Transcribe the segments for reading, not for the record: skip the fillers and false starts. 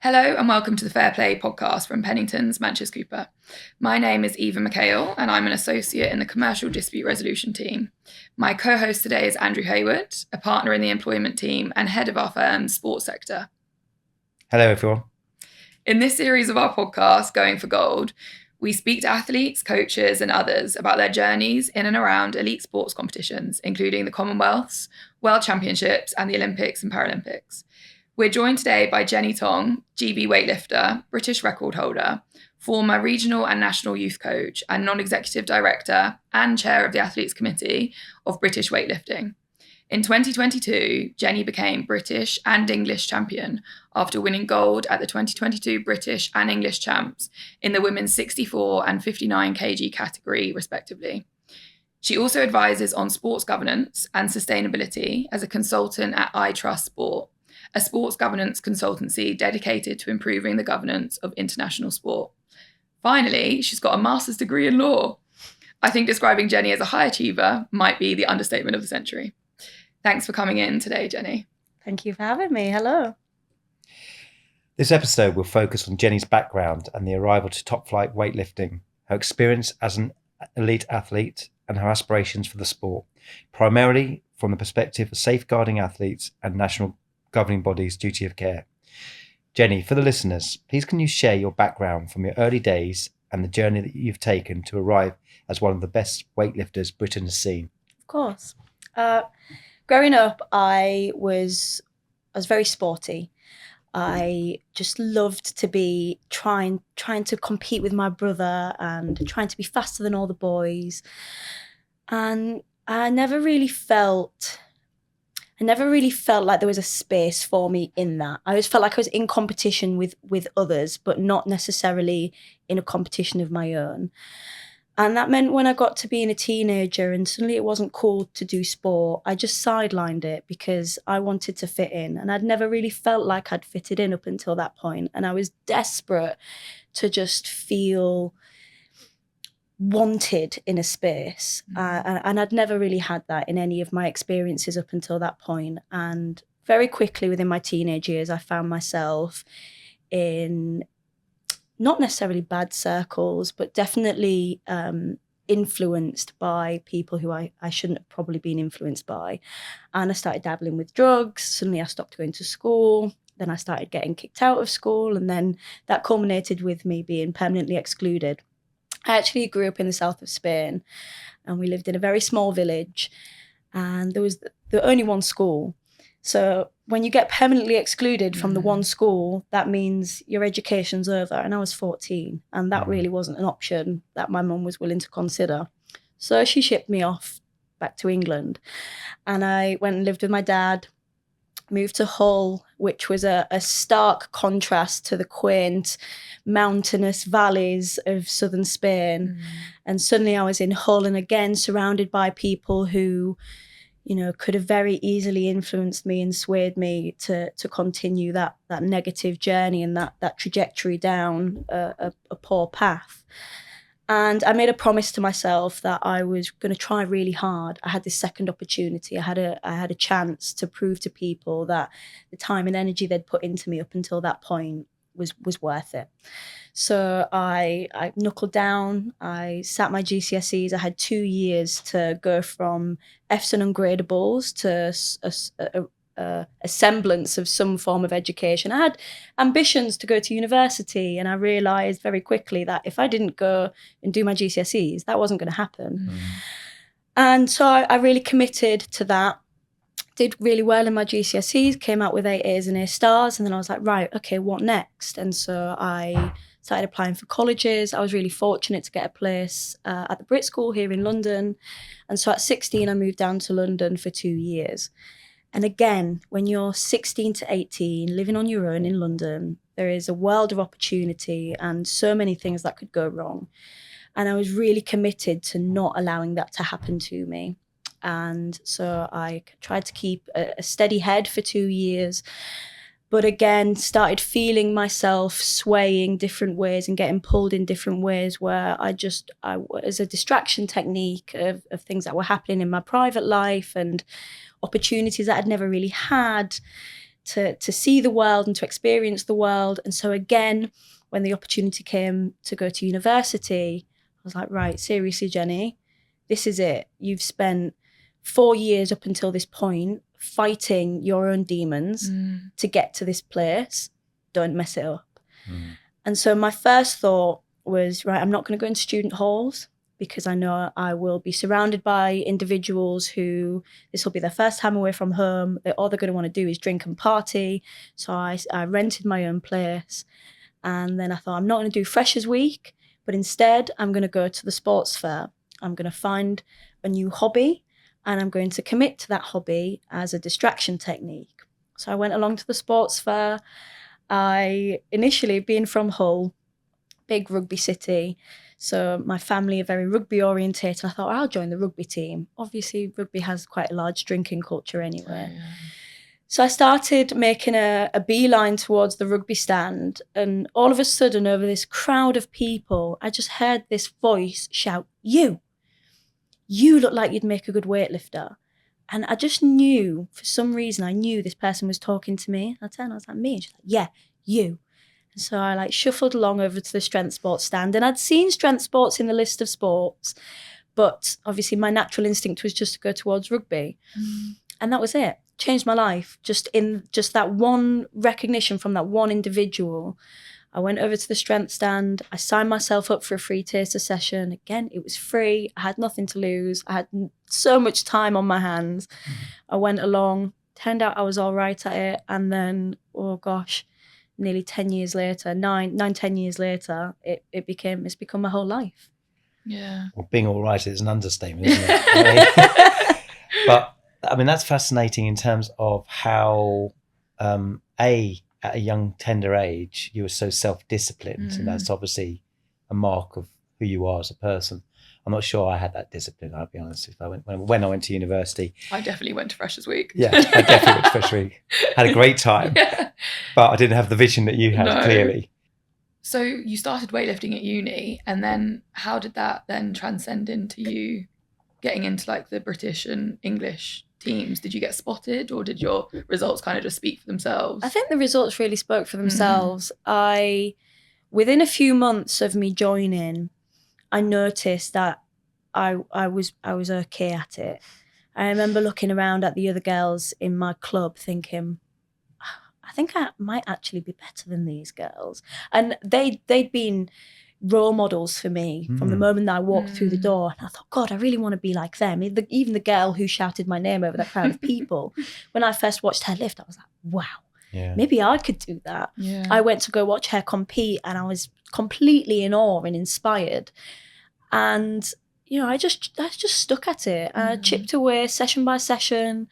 Hello and welcome to the Fair Play podcast from Pennington's Manchester Cooper. My name is Eva McHale and I'm an associate in the commercial dispute resolution team. My co-host today is Andrew Hayward, a partner in the employment team and head of our firm's sports sector. Hello everyone. In this series of our podcast, Going for Gold, we speak to athletes, coaches and others about their journeys in and around elite sports competitions, including the Commonwealths, World Championships and the Olympics and Paralympics. We're joined today by Jenny Tong, GB weightlifter, British record holder, former regional and national youth coach, and non-executive director and chair of the Athletes Committee of British weightlifting. In 2022, Jenny became British and English champion after winning gold at the 2022 British and English champs in the women's 64 and 59 kg category, respectively. She also advises on sports governance and sustainability as a consultant at I Trust Sport, a sports governance consultancy dedicated to improving the governance of international sport. Finally, she's got a master's degree in law. I think describing Jenny as a high achiever might be the understatement of the century. Thanks for coming in today, Jenny. Thank you for having me. Hello. This episode will focus on Jenny's background and the arrival to top flight weightlifting, her experience as an elite athlete and her aspirations for the sport, primarily from the perspective of safeguarding athletes and national governing bodies' duty of care. Jenny, for the listeners, please can you share your background from your early days and the journey that you've taken to arrive as one of the best weightlifters Britain has seen? Of course. Growing up, I was very sporty. I just loved to be trying to compete with my brother and trying to be faster than all the boys. And I never really felt like there was a space for me in that. I always felt like I was in competition with others, but not necessarily in a competition of my own. And that meant when I got to being a teenager and suddenly it wasn't cool to do sport, I just sidelined it because I wanted to fit in. And I'd never really felt like I'd fitted in up until that point. And I was desperate to just feel wanted in a space. And I'd never really had that in any of my experiences up until that point. And very quickly within my teenage years, I found myself in not necessarily bad circles, but definitely influenced by people who I shouldn't have probably been influenced by. And I started dabbling with drugs. Suddenly I stopped going to school. Then I started getting kicked out of school. And then that culminated with me being permanently excluded. I actually grew up in the south of Spain and we lived in a very small village and there was only one school. So when you get permanently excluded from the one school, that means your education's over. And I was 14 and that really wasn't an option that my mum was willing to consider. So she shipped me off back to England and I went and lived with my dad, moved to Hull, which was a stark contrast to the quaint mountainous valleys of southern Spain. And suddenly I was in Hull and again surrounded by people who, you know, could have very easily influenced me and swayed me to continue that negative journey and that trajectory down a poor path. And I made a promise to myself that I was going to try really hard. I had this second opportunity. I had a chance to prove to people that the time and energy they'd put into me up until that point was worth it. So I knuckled down. I sat my GCSEs. I had 2 years to go from Fs and ungradables to a semblance of some form of education. I had ambitions to go to university and I realised very quickly that if I didn't go and do my GCSEs, that wasn't going to happen. And so I really committed to that, did really well in my GCSEs, came out with 8 A's and A stars, and then I was like, right, okay, what next? And so I started applying for colleges. I was really fortunate to get a place at the Brit School here in London. And so at 16, I moved down to London for 2 years. And again, when you're 16 to 18, living on your own in London, there is a world of opportunity and so many things that could go wrong. And I was really committed to not allowing that to happen to me. And so I tried to keep a steady head for 2 years, but again, started feeling myself swaying different ways and getting pulled in different ways where I as a distraction technique of things that were happening in my private life and opportunities that I'd never really had, to see the world and to experience the world. And so again, when the opportunity came to go to university, I was like, right, seriously, Jenny, this is it. You've spent 4 years up until this point fighting your own demons to get to this place. Don't mess it up. And so my first thought was, right, I'm not going to go into student halls because I know I will be surrounded by individuals who this will be their first time away from home. All they're going to want to do is drink and party. So I rented my own place. And then I thought, I'm not going to do Freshers Week, but instead I'm going to go to the sports fair. I'm going to find a new hobby and I'm going to commit to that hobby as a distraction technique. So I went along to the sports fair. I initially, being from Hull, big rugby city, so my family are very rugby orientated. I thought, I'll join the rugby team. Obviously, rugby has quite a large drinking culture anyway. Yeah. So I started making a beeline towards the rugby stand, and all of a sudden, over this crowd of people, I just heard this voice shout, you look like you'd make a good weightlifter. And I just knew, for some reason, I knew this person was talking to me. I turned, I was like, me? And she's like, yeah, you. And so I like shuffled along over to the strength sports stand, and I'd seen strength sports in the list of sports, but obviously my natural instinct was just to go towards rugby. And that was it. Changed my life. Just that one recognition from that one individual. I went over to the strength stand. I signed myself up for a free taster session. Again, it was free. I had nothing to lose. I had so much time on my hands. I went along. Turned out I was all right at it. And then, oh gosh, nearly 10 years later, 10 years later, it's become my whole life. Yeah. Well, being all right is an understatement, isn't it? But I mean, that's fascinating in terms of how, at a young, tender age, you were so self-disciplined. And that's obviously a mark of who you are as a person. I'm not sure I had that discipline, I'll be honest. When I went to university. I definitely went to Freshers Week. Yeah, I definitely went to Freshers Week. Had a great time. Yeah. But I didn't have the vision that you had, clearly. So you started weightlifting at uni, and then how did that then transcend into you getting into like the British and English teams? Did you get spotted, or did your results kind of just speak for themselves? I think the results really spoke for themselves. Within a few months of me joining, I noticed that I was okay at it. I remember looking around at the other girls in my club thinking, I think I might actually be better than these girls. And they'd been role models for me from the moment that I walked through the door. And I thought, God, I really want to be like them. Even the girl who shouted my name over that crowd of people, when I first watched her lift, I was like, wow, maybe I could do that. Yeah. I went to go watch her compete and I was completely in awe and inspired. And, you know, I just stuck at it. And I chipped away session by session.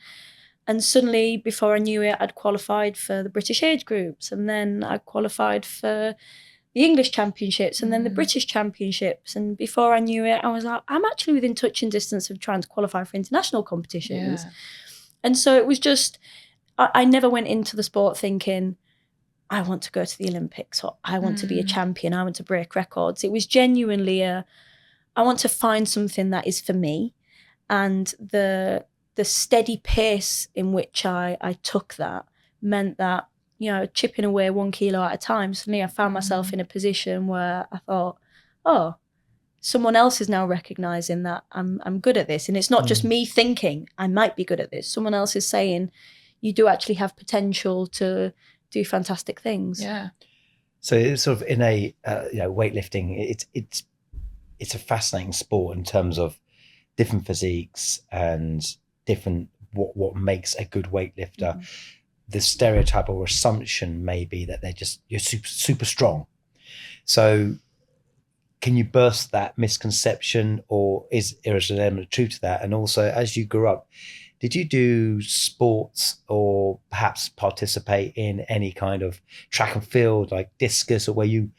And suddenly, before I knew it, I'd qualified for the British age groups. And then I qualified for the English championships and then the British championships. And before I knew it, I was like, I'm actually within touching distance of trying to qualify for international competitions. Yeah. And so it was just, I never went into the sport thinking, I want to go to the Olympics or I want to be a champion. I want to break records. It was genuinely I want to find something that is for me. And the steady pace in which I took that meant that, you know, chipping away 1 kilo at a time, suddenly I found myself in a position where I thought, oh, someone else is now recognizing that I'm good at this. And it's not just me thinking I might be good at this. Someone else is saying you do actually have potential to do fantastic things. Yeah. So it's sort of in a, weightlifting, it's a fascinating sport in terms of different physiques and different what makes a good weightlifter. The stereotype or assumption may be that you're super strong. So can you burst that misconception, or is there an element of truth to that? And also, as you grew up, did you do sports or perhaps participate in any kind of track and field like discus, or where you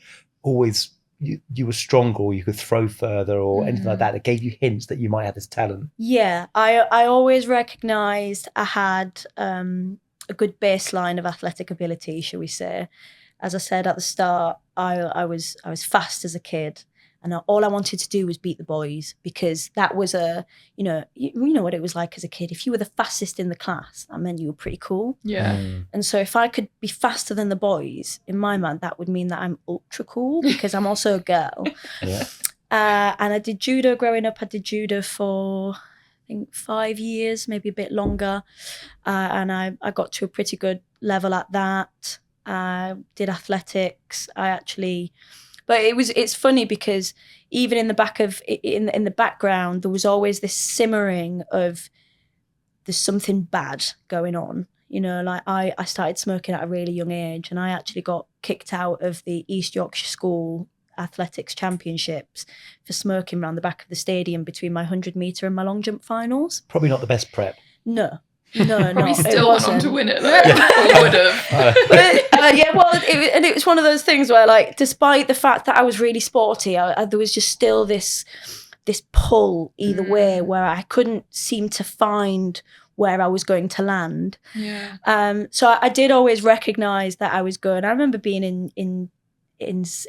always you were stronger or you could throw further or anything like that gave you hints that you might have this talent? Yeah, I always recognised I had a good baseline of athletic ability, shall we say. As I said at the start, I was fast as a kid, And all I wanted to do was beat the boys, because that was you know what it was like as a kid. If you were the fastest in the class, that meant you were pretty cool. Yeah. And so if I could be faster than the boys, in my mind, that would mean that I'm ultra cool, because I'm also a girl. Yeah. And I did judo growing up. I did judo for, I think, 5 years, maybe a bit longer. And I got to a pretty good level at that. Did athletics. But it's funny, because even in the background, there was always this simmering of there's something bad going on. You know, like I started smoking at a really young age, and I actually got kicked out of the East Yorkshire School Athletics Championships for smoking around the back of the stadium between my 100-metre and my long jump finals. Probably not the best prep. No, Probably still it went on wasn't. to win it, though. Or would have. But, it was one of those things where, like, despite the fact that I was really sporty, there was just still this pull either way, where I couldn't seem to find where I was going to land. Yeah. So I did always recognise that I was good. I remember being in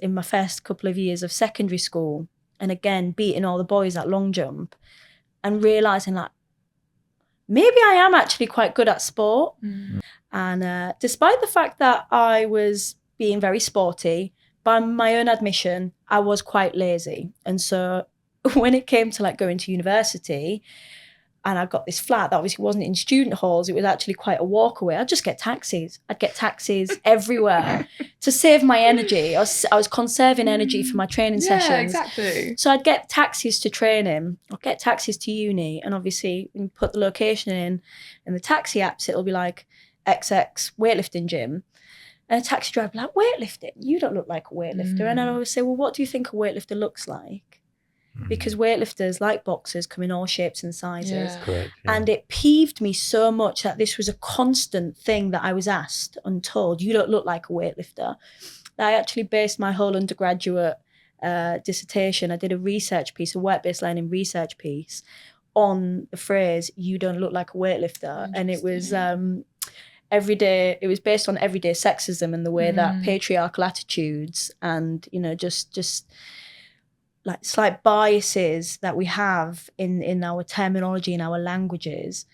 my first couple of years of secondary school, and again beating all the boys at long jump, and realising, like, maybe I am actually quite good at sport. And despite the fact that I was being very sporty, by my own admission, I was quite lazy. And so when it came to, like, going to university, and I got this flat that obviously wasn't in student halls, it was actually quite a walk away. I'd just get taxis. I'd get taxis everywhere to save my energy. I was conserving energy for my training sessions. Yeah, exactly. So I'd get taxis to training, or get taxis to uni. And obviously, when you put the location in the taxi apps, it'll be like XX weightlifting gym. And a taxi driver will be like, weightlifting? You don't look like a weightlifter. And I always say, well, what do you think a weightlifter looks like? Because weightlifters, like boxers, come in all shapes and sizes. Yeah. Correct. Yeah. And it peeved me so much that this was a constant thing that I was asked and told, you don't look like a weightlifter. I actually based my whole undergraduate dissertation, I did a research piece, a work-based learning research piece, on the phrase, you don't look like a weightlifter. And it was it was based on everyday sexism and the way that patriarchal attitudes and, you know, just like slight biases that we have in our terminology, in our languages,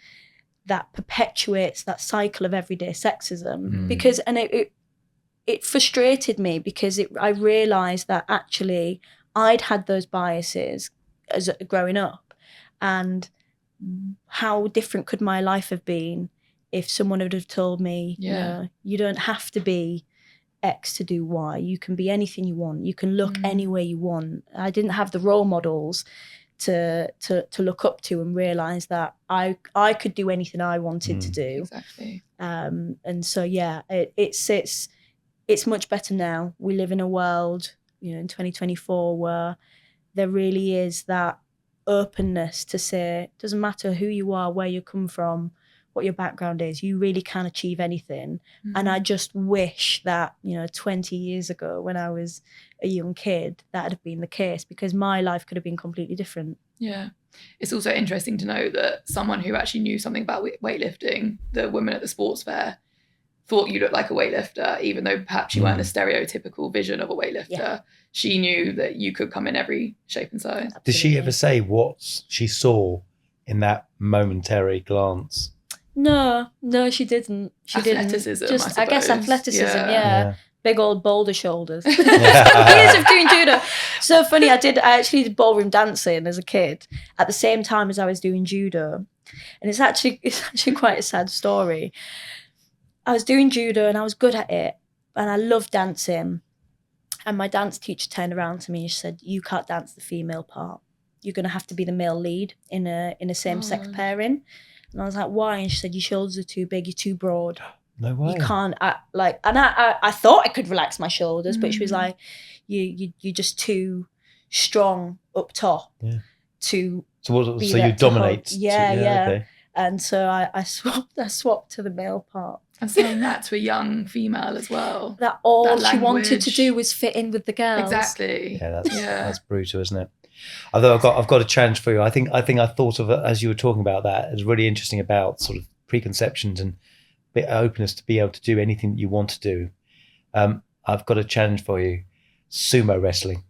that perpetuates that cycle of everyday sexism. Because, and it frustrated me, because I realised that actually I'd had those biases as growing up, and how different could my life have been if someone would have told me, you know, you don't have to be X to do Y. You can be anything you want. You can look any way you want. I didn't have the role models to look up to and realise that I could do anything I wanted to do. Exactly. And so it's much better now. We live in a world, you know, in 2024, where there really is that openness to say, it doesn't matter who you are, where you come from, what your background is, you really can achieve anything. And I just wish that, you know, 20 years ago when I was a young kid, that had been the case, because my life could have been completely different. Yeah. It's also interesting to know that someone who actually knew something about weightlifting, the woman at the sports fair, thought you looked like a weightlifter, even though perhaps you weren't the stereotypical vision of a weightlifter. Yeah. She knew that you could come in every shape and size. Absolutely. Did she ever say what she saw in that momentary glance? No, she didn't. Athleticism, Just, I I guess suppose. athleticism, Yeah. Big old boulder shoulders. Years of doing judo. So funny, I actually did ballroom dancing as a kid at the same time as I was doing judo. And it's actually quite a sad story. I was doing judo and I was good at it, and I loved dancing. And my dance teacher turned around to me and she said, "You can't dance the female part. You're going to have to be the male lead in a same-sex pairing." And I was like, "Why?" And she said, "Your shoulders are too big, you're too broad. No way. You can't I thought I could relax my shoulders, but she was like, you're just too strong up top to So be you there to dominate. hold." Yeah. Okay. And so I swapped to the male part. And saying that to a young female as well. That all That she wanted to language. do was fit in with the girls. Exactly. Yeah, that's brutal, isn't it? Although I've got a challenge for you. I think I thought of it as you were talking about that. It's really interesting about sort of preconceptions and bit of openness to be able to do anything that you want to do. I've got a challenge for you: sumo wrestling.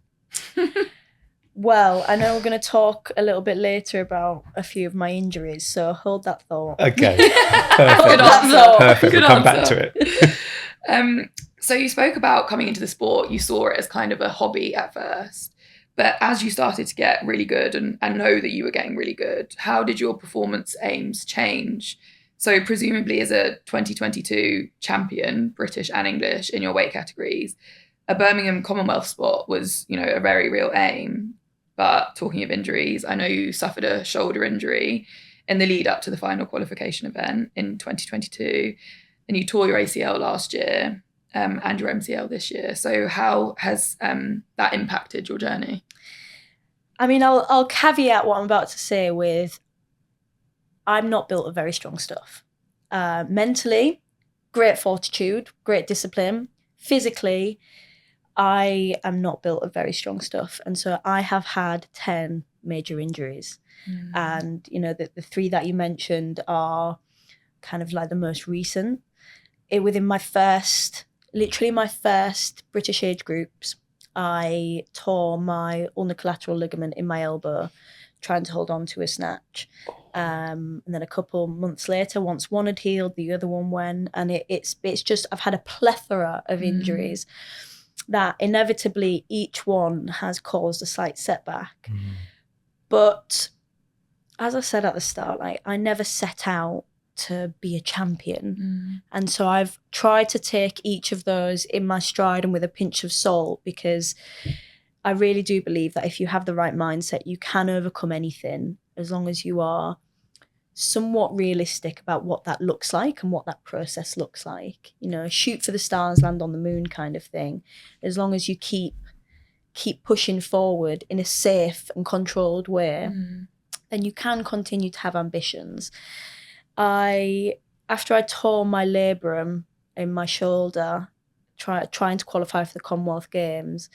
Well, I know we're going to talk a little bit later about a few of my injuries, so hold that thought. Okay. Good Perfect. answer. Perfect. Good We'll come back answer. to it. So you spoke about coming into the sport, you saw it as kind of a hobby at first. But as you started to get really good and know that you were getting really good, how did your performance aims change? So presumably as a 2022 champion, British and English, in your weight categories, a Birmingham Commonwealth spot was, a very real aim. But talking of injuries, I know you suffered a shoulder injury in the lead up to the final qualification event in 2022, and you tore your ACL last year and your MCL this year. So how has that impacted your journey? I mean, I'll caveat what I'm about to say with, I'm not built of very strong stuff. Mentally, great fortitude, great discipline. Physically, I am not built of very strong stuff. And so I have had 10 major injuries. And, the three that you mentioned are kind of like the most recent. Within my first British age groups, I tore my ulnar collateral ligament in my elbow trying to hold on to a snatch. And then a couple months later, once one had healed, the other one went. And it's just, I've had a plethora of injuries that inevitably each one has caused a slight setback. But as I said at the start, I never set out to be a champion. And so I've tried to take each of those in my stride and with a pinch of salt, because I really do believe that if you have the right mindset, you can overcome anything, as long as you are somewhat realistic about what that looks like and what that process looks like. Shoot for the stars, land on the moon kind of thing. As long as you keep pushing forward in a safe and controlled way, then you can continue to have ambitions. After I tore my labrum in my shoulder, trying to qualify for the Commonwealth Games,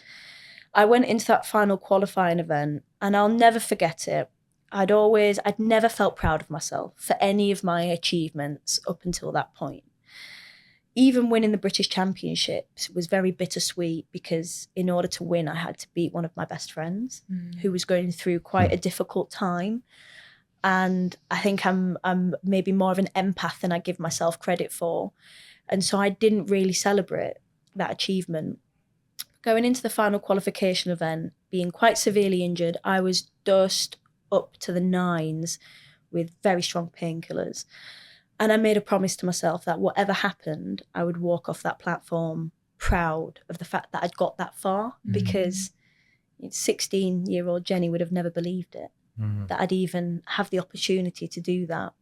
I went into that final qualifying event, and I'll never forget it. I'd never felt proud of myself for any of my achievements up until that point. Even winning the British Championships was very bittersweet, because in order to win, I had to beat one of my best friends who was going through quite a difficult time. And I think I'm maybe more of an empath than I give myself credit for. And so I didn't really celebrate that achievement. Going into the final qualification event, being quite severely injured, I was dosed up to the nines with very strong painkillers. And I made a promise to myself that whatever happened, I would walk off that platform proud of the fact that I'd got that far, because 16-year-old Jenny would have never believed it. That I'd even have the opportunity to do that.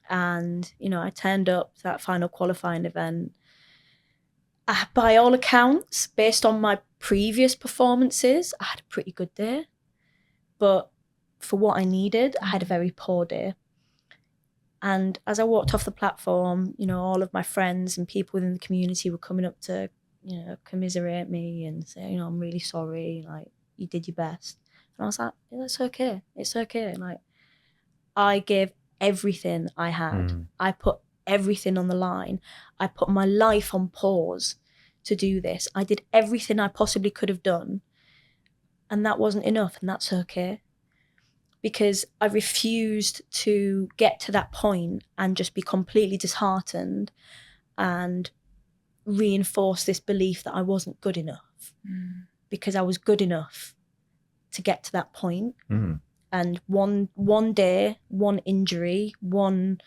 And, I turned up to that final qualifying event. By all accounts, based on my previous performances, I had a pretty good day. But for what I needed, I had a very poor day. And as I walked off the platform, all of my friends and people within the community were coming up to, commiserate me and say, I'm really sorry, you did your best. And I was like, yeah, it's okay. It's okay. I gave everything I had. I put everything on the line. I put my life on pause to do this. I did everything I possibly could have done. And that wasn't enough. And that's okay. Because I refused to get to that point and just be completely disheartened and reinforce this belief that I wasn't good enough. Because I was good enough to get to that point. And one day, one injury, one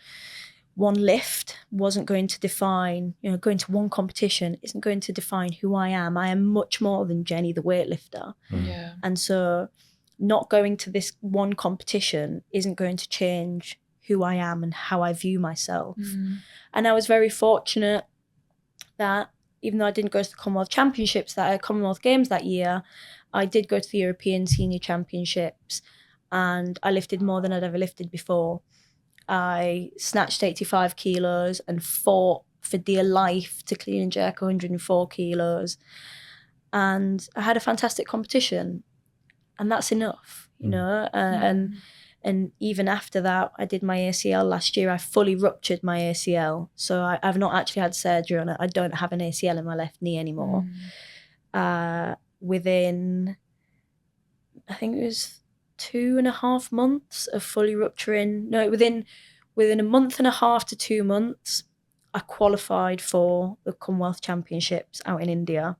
lift wasn't going to define, going to one competition isn't going to define who I am. I am much more than Jenny the weightlifter. And so not going to this one competition isn't going to change who I am and how I view myself. And I was very fortunate that even though I didn't go to the Commonwealth Commonwealth Games that year, I did go to the European Senior Championships, and I lifted more than I'd ever lifted before. I snatched 85 kilos and fought for dear life to clean and jerk 104 kilos. And I had a fantastic competition, and that's enough, And even after that, I did my ACL last year. I fully ruptured my ACL. So I've not actually had surgery on it. I don't have an ACL in my left knee anymore. Within I think it was 2.5 months of fully rupturing. No, within a month and a half to 2 months, I qualified for the Commonwealth Championships out in India.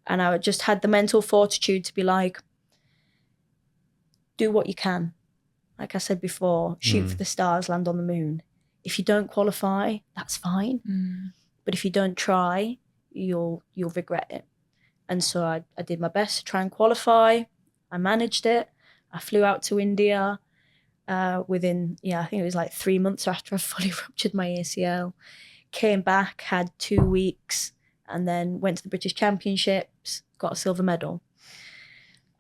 And I just had the mental fortitude to be like, do what you can. Like I said before, shoot for the stars, land on the moon. If you don't qualify, that's fine. But if you don't try, you'll regret it. And so I did my best to try and qualify. I managed it. I flew out to India within, I think it was like 3 months after I fully ruptured my ACL. Came back, had 2 weeks, and then went to the British Championships, got a silver medal.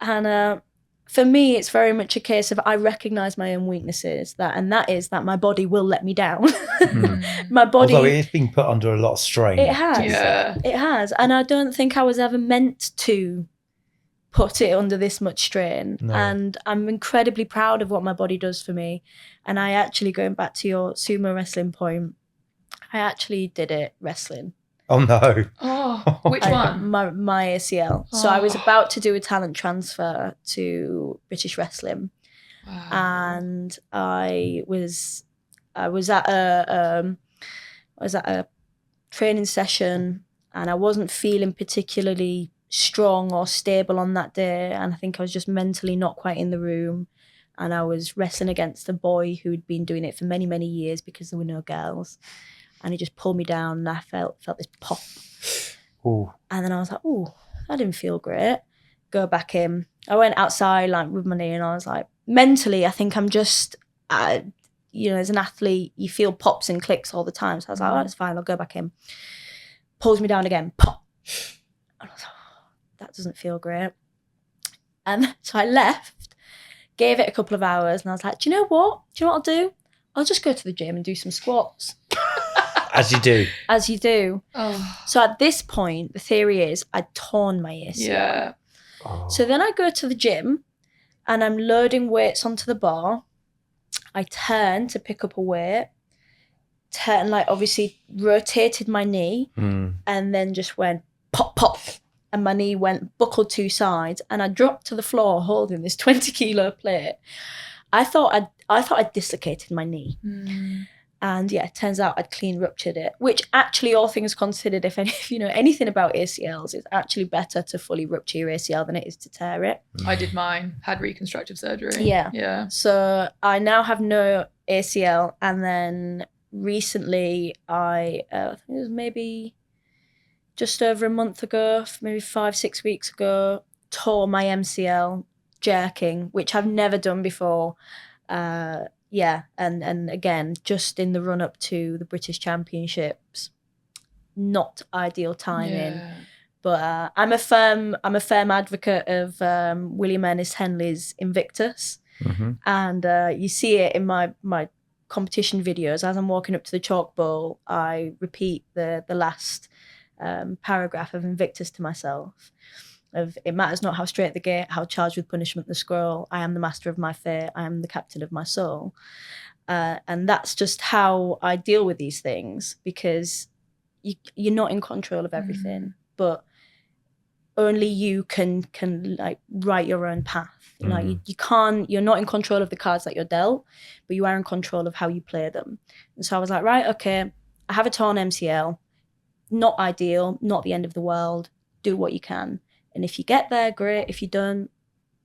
And for me, it's very much a case of I recognise my own weaknesses, that is that my body will let me down. My body, although it's been put under a lot of strain. It has. It has. And I don't think I was ever meant to put it under this much strain. No. And I'm incredibly proud of what my body does for me. And I actually, going back to your sumo wrestling point, I actually did it wrestling. Oh no. Oh, which one? My ACL. So I was about to do a talent transfer to British Wrestling. Wow. And I was at a training session, and I wasn't feeling particularly strong or stable on that day, and I think I was just mentally not quite in the room. And I was wrestling against a boy who'd been doing it for many, many years because there were no girls. And he just pulled me down, and I felt this pop. Ooh. And then I was like, "Ooh, that didn't feel great." Go back in. I went outside like with my knee, and I was like, mentally, I think I'm just, as an athlete, you feel pops and clicks all the time. So I was like, "Oh, it's fine. I'll go back in." Pulls me down again, pop. And I was like, "Oh, that doesn't feel great." And so I left, gave it a couple of hours, and I was like, "Do you know what? I'll do? I'll just go to the gym and do some squats." As you do. As you do. Oh. So at this point, the theory is I'd torn my ACL. Yeah. Oh. So then I go to the gym and I'm loading weights onto the bar. I turn to pick up a weight, obviously rotated my knee and then just went pop, pop. And my knee went buckled 2 sides, and I dropped to the floor holding this 20-kilo plate. I thought I'd dislocated my knee. And yeah, it turns out I'd clean ruptured it, which actually, all things considered, if you know anything about ACLs, it's actually better to fully rupture your ACL than it is to tear it. I did mine, had reconstructive surgery. Yeah. So I now have no ACL. And then recently, I think it was maybe just over a month ago, maybe 5-6 weeks ago, tore my MCL jerking, which I've never done before. And again, just in the run up to the British Championships, not ideal timing. Yeah. But I'm a firm advocate of William Ernest Henley's Invictus, and you see it in my competition videos. As I'm walking up to the chalk bowl, I repeat the last paragraph of Invictus to myself. Of it matters not how straight the gate, how charged with punishment the scroll. I am the master of my fate. I am the captain of my soul. And that's just how I deal with these things, because you're not in control of everything, but only you can like write your own path. You know, you can't. You're not in control of the cards that you're dealt, but you are in control of how you play them. And so I was like, right, okay, I have a torn MCL. Not ideal. Not the end of the world. Do what you can. And if you get there, great. If you don't,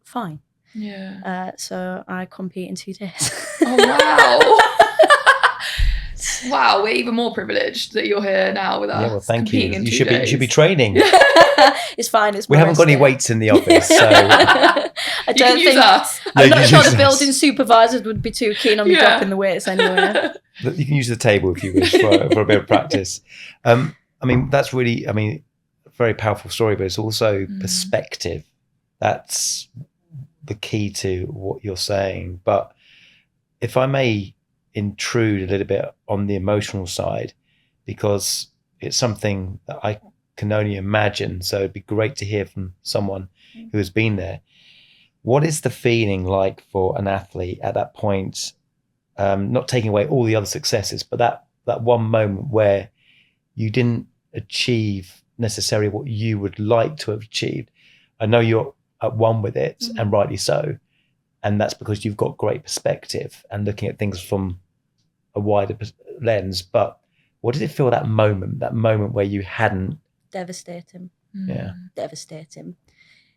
fine. Yeah. So I compete in 2 days. Oh, wow. Wow, we're even more privileged that you're here now with us. Yeah, well, thank you. You should be training. It's fine. We haven't got any weights in the office, so I don't think us. I'm not sure the building supervisors would be too keen on me dropping the weights anyway. You can use the table if you wish for a bit of practice. I mean, that's really, very powerful story, but it's also perspective. That's the key to what you're saying. But if I may intrude a little bit on the emotional side, because it's something that I can only imagine, so it'd be great to hear from someone who has been there. What is the feeling like for an athlete at that point, not taking away all the other successes, but that one moment where you didn't achieve necessarily what you would like to have achieved? I know you're at one with it, and rightly so. And that's because you've got great perspective and looking at things from a wider lens. But what did it feel that moment where you hadn't? Devastating. Yeah. Devastating.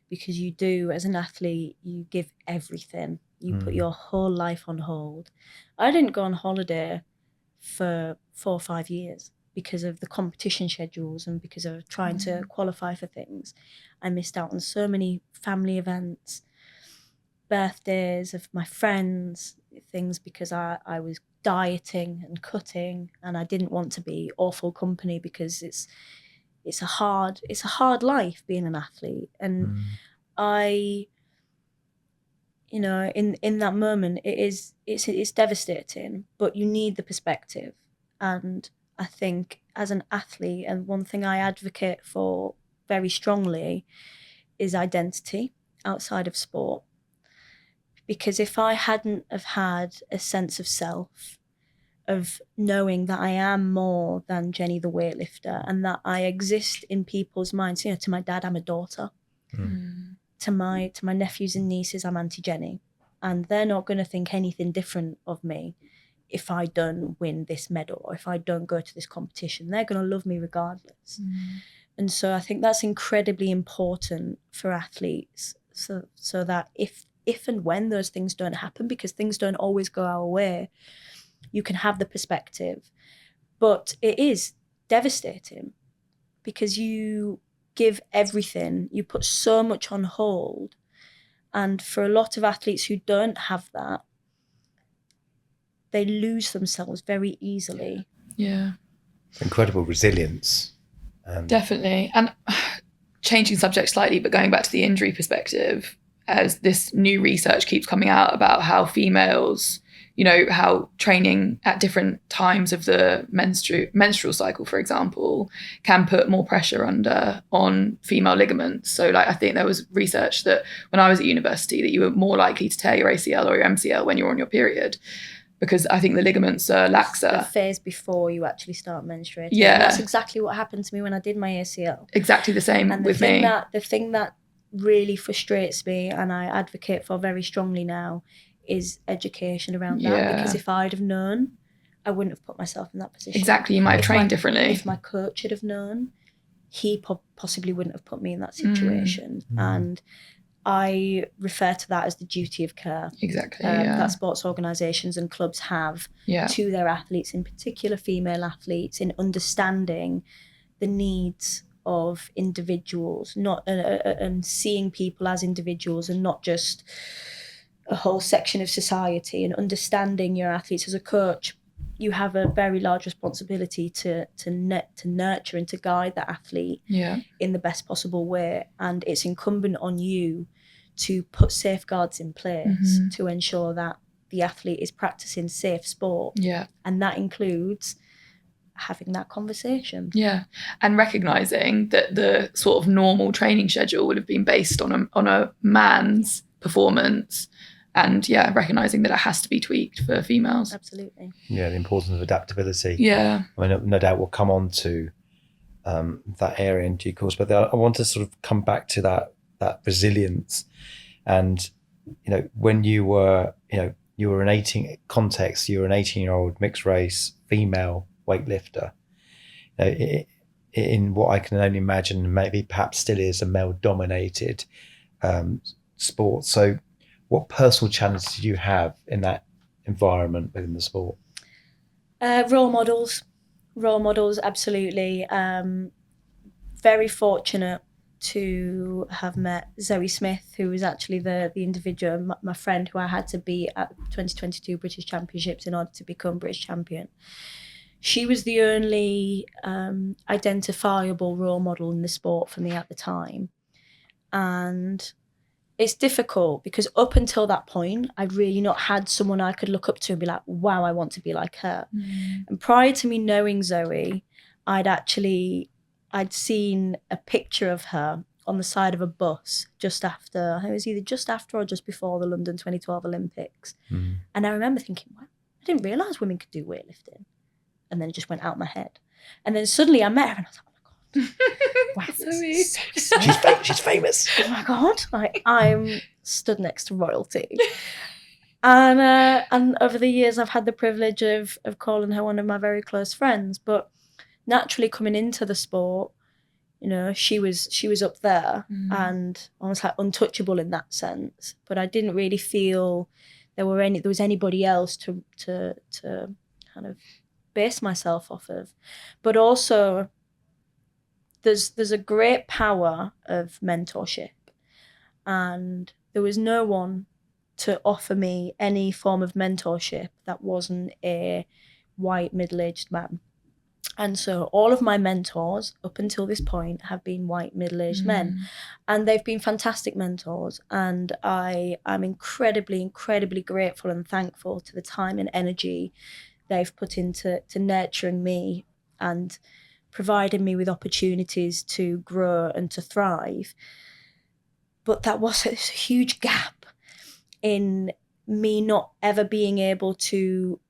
Because you do, as an athlete, you give everything. You put your whole life on hold. I didn't go on holiday for 4 or 5 years because of the competition schedules and because of trying to qualify for things. I missed out on so many family events, birthdays of my friends, things because I was dieting and cutting, and I didn't want to be awful company because it's a hard life being an athlete. And I, in that moment, it's devastating, but you need the perspective. And I think as an athlete, and one thing I advocate for very strongly is identity outside of sport. Because if I hadn't have had a sense of self, of knowing that I am more than Jenny the weightlifter, and that I exist in people's minds, to my dad, I'm a daughter. To my nephews and nieces, I'm Auntie Jenny. And they're not going to think anything different of me if I don't win this medal or if I don't go to this competition. They're going to love me regardless. And so I think that's incredibly important for athletes, so that if and when those things don't happen, because things don't always go our way, you can have the perspective. But it is devastating because you give everything, you put so much on hold. And for a lot of athletes who don't have that, they lose themselves very easily. Yeah. Incredible resilience. Definitely. And changing subject slightly, but going back to the injury perspective, as this new research keeps coming out about how females, how training at different times of the menstrual cycle, for example, can put more pressure on female ligaments. So I think there was research that when I was at university that you were more likely to tear your ACL or your MCL when you're on your period, because I think the ligaments are laxer. The phase before you actually start menstruating. Yeah. And that's exactly what happened to me when I did my ACL. Exactly the same and with me. The thing that really frustrates me, and I advocate for very strongly now, is education around that. Because if I'd have known, I wouldn't have put myself in that position. Exactly, you might have trained differently. If my coach had have known, he possibly wouldn't have put me in that situation. And I refer to that as the duty of care. Exactly. That sports organisations and clubs have to their athletes, in particular female athletes, in understanding the needs of individuals, not and seeing people as individuals and not just a whole section of society, and understanding your athletes. As a coach, you have a very large responsibility to nurture and to guide the athlete in the best possible way, and it's incumbent on you to put safeguards in place to ensure that the athlete is practicing safe sport, and that includes having that conversation. And recognizing that the sort of normal training schedule would have been based on a man's performance, and recognizing that it has to be tweaked for females. Absolutely. The importance of adaptability. I mean, no doubt we'll come on to that area in due course, but I want to sort of come back to that resilience. And when you were you were an 18-year-old mixed race female weightlifter, in what I can only imagine maybe perhaps still is a male dominated sport. So what personal challenges did you have in that environment within the sport? Role models, absolutely. Very fortunate to have met Zoe Smith, who was actually the individual, my friend, who I had to beat at 2022 British Championships in order to become British champion. She was the only identifiable role model in the sport for me at the time. And it's difficult because up until that point, I'd really not had someone I could look up to and be like, wow, I want to be like her. And prior to me knowing Zoe, I'd seen a picture of her on the side of a bus just after, it was either just after or just before the London 2012 Olympics. And I remember thinking, wow, I didn't realise women could do weightlifting. And then it just went out my head. And then suddenly I met her and I was like, oh my God, Wow, So weird. She's famous. Oh my God, I'm stood next to royalty. And over the years, I've had the privilege of calling her one of my very close friends. But naturally, coming into the sport, she was up there and almost like untouchable in that sense. But I didn't really feel there was anybody else to kind of base myself off of. But also, there's a great power of mentorship, and there was no one to offer me any form of mentorship that wasn't a white middle-aged man. And so all of my mentors up until this point have been white middle-aged men, and they've been fantastic mentors, and I'm incredibly, incredibly grateful and thankful to the time and energy they've put into nurturing me and providing me with opportunities to grow and to thrive. But that was a huge gap in me not ever being able to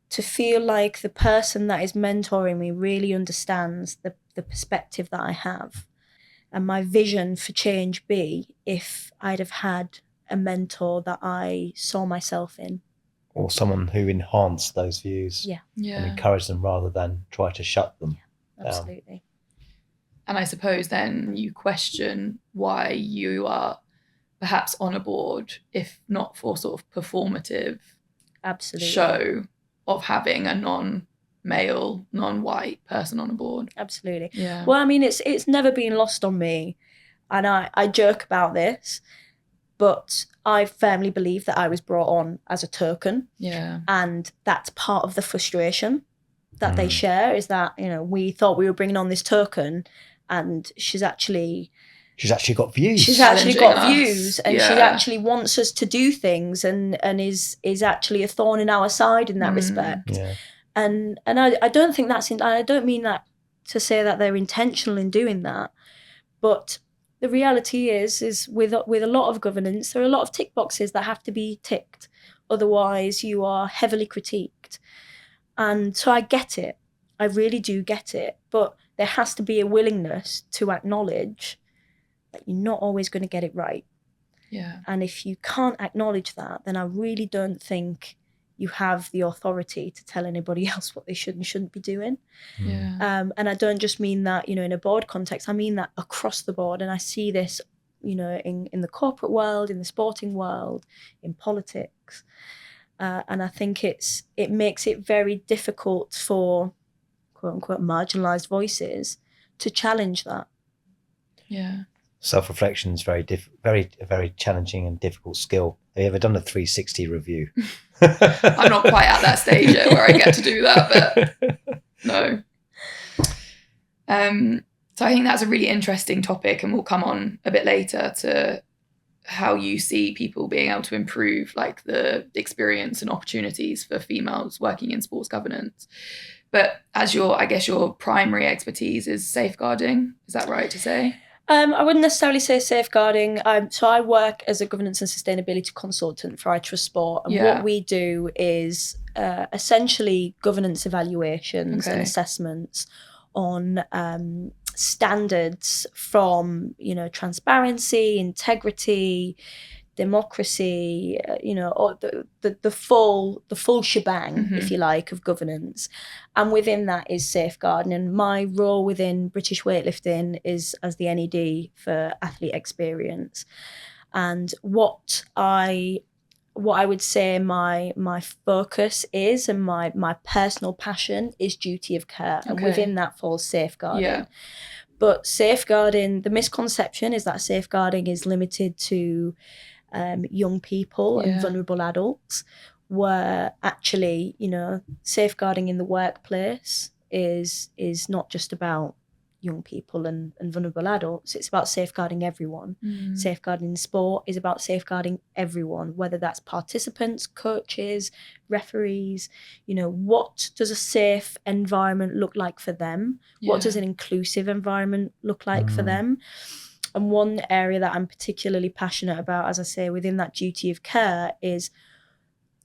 feel like the person that is mentoring me really understands the perspective that I have and my vision for change be if I'd have had a mentor that I saw myself in. Or someone who enhanced those views and encouraged them rather than try to shut them down. Absolutely. And I suppose then you question why you are perhaps on a board, if not for sort of performative show of having a non-male, non-white person on a board. Absolutely. Yeah. Well, I mean, it's never been lost on me, and I joke about this, but I firmly believe that I was brought on as a token. Yeah. And that's part of the frustration that they share, is that, we thought we were bringing on this token, and she's actually got views. She's actually got Challenging views, us. and she actually wants us to do things, and is actually a thorn in our side in that respect. Yeah. And I don't think I don't mean that to say that they're intentional in doing that, but the reality is with a lot of governance, there are a lot of tick boxes that have to be ticked. Otherwise, you are heavily critiqued. And so I get it. I really do get it. But there has to be a willingness to acknowledge that you're not always going to get it right. Yeah. And if you can't acknowledge that, then I really don't think you have the authority to tell anybody else what they should and shouldn't be doing. Yeah. And I don't just mean that, in a board context. I mean that across the board. And I see this, in the corporate world, in the sporting world, in politics. And I think it makes it very difficult for quote unquote marginalized voices to challenge that. Yeah. Self-reflection is very challenging and difficult skill. Have you ever done a 360 review? I'm not quite at that stage yet where I get to do that, but no. So I think that's a really interesting topic, and we'll come on a bit later to how you see people being able to improve like the experience and opportunities for females working in sports governance. But as your primary expertise is safeguarding, is that right to say? I wouldn't necessarily say safeguarding. So I work as a governance and sustainability consultant for I Trust Sport. And what we do is essentially governance evaluations and assessments on standards from, transparency, integrity, democracy, or the full shebang, if you like, of governance. And within that is safeguarding. And my role within British weightlifting is as the NED for athlete experience. And what I would say my focus is, and my personal passion is duty of care. And within that falls safeguarding. Yeah. But safeguarding, the misconception is that safeguarding is limited to young people and vulnerable adults, where actually, safeguarding in the workplace is not just about young people and vulnerable adults. It's about safeguarding everyone. Safeguarding in sport is about safeguarding everyone, whether that's participants, coaches, referees. What does a safe environment look like for them? What does an inclusive environment look like for them? And one area that I'm particularly passionate about, as I say, within that duty of care, is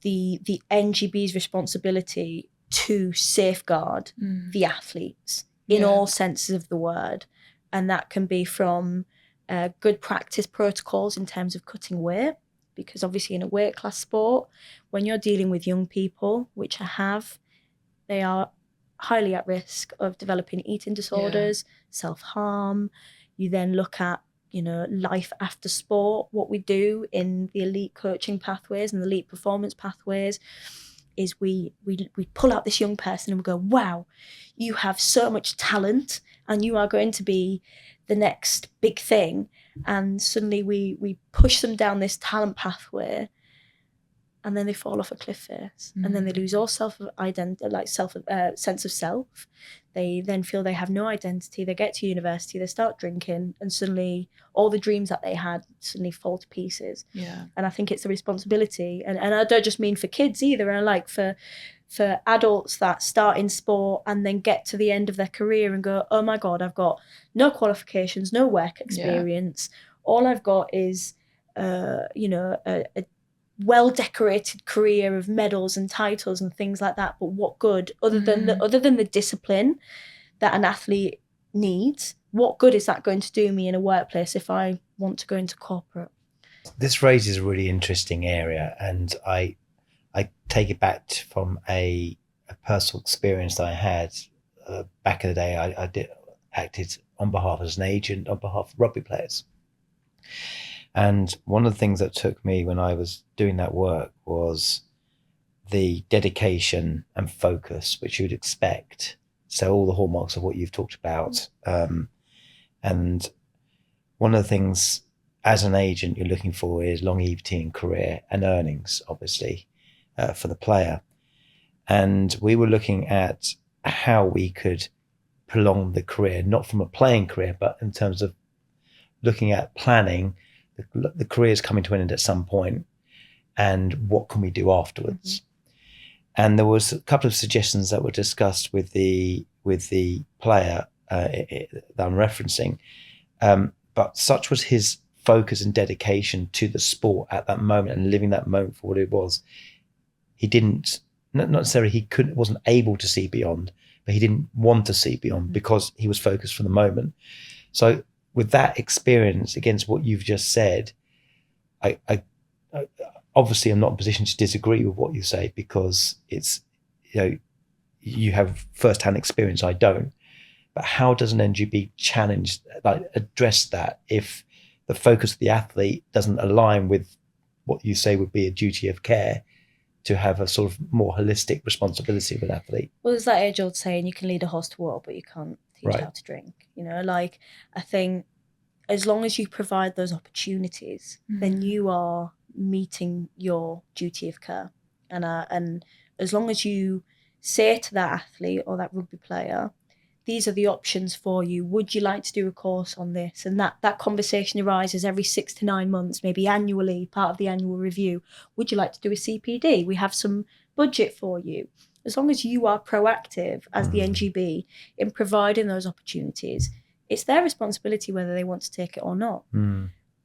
the NGB's responsibility to safeguard the athletes in Yeah. all senses of the word. And that can be from good practice protocols in terms of cutting weight, because obviously in a weight class sport, when you're dealing with young people, which I have, they are highly at risk of developing eating disorders, self-harm. You then look at, life after sport. What we do in the elite coaching pathways and the elite performance pathways is we pull out this young person and we go, wow, you have so much talent and you are going to be the next big thing. And suddenly we push them down this talent pathway, and then they fall off a cliff face, and then they lose all sense of self. They then feel they have no identity. They get to university, they start drinking, and suddenly all the dreams that they had suddenly fall to pieces. Yeah. And I think it's a responsibility, and I don't just mean for kids either. I like for adults that start in sport and then get to the end of their career and go, oh my God, I've got no qualifications, no work experience. All I've got is, a well-decorated career of medals and titles and things like that, but what good, other than the discipline that an athlete needs, what good is that going to do me in a workplace if I want to go into corporate? This raises a really interesting area, and I take it back from a personal experience that I had back in the day. I acted on behalf as an agent on behalf of rugby players. And one of the things that took me when I was doing that work was the dedication and focus, which you'd expect. So all the hallmarks of what you've talked about. And one of the things as an agent you're looking for is longevity in career and earnings, obviously, for the player. And we were looking at how we could prolong the career, not from a playing career, but in terms of looking at planning. The career is coming to an end at some point, and what can we do afterwards? And there was a couple of suggestions that were discussed with the player that I'm referencing, but such was his focus and dedication to the sport at that moment and living that moment for what it was. He didn't, not necessarily wasn't able to see beyond, but he didn't want to see beyond because he was focused for the moment. So with that experience against what you've just said, I obviously I'm not in a position to disagree with what you say, because it's, you have first-hand experience, I don't. But how does an NGB address that if the focus of the athlete doesn't align with what you say would be a duty of care to have a sort of more holistic responsibility of an athlete? Well, there's that age-old saying, you can lead a horse to water, but you can't teach how to drink. I think as long as you provide those opportunities, then you are meeting your duty of care. And as long as you say to that athlete or that rugby player, these are the options for you. Would you like to do a course on this? And that conversation arises every 6 to 9 months, maybe annually, part of the annual review. Would you like to do a CPD? We have some budget for you. As long as you are proactive as the NGB in providing those opportunities, it's their responsibility whether they want to take it or not.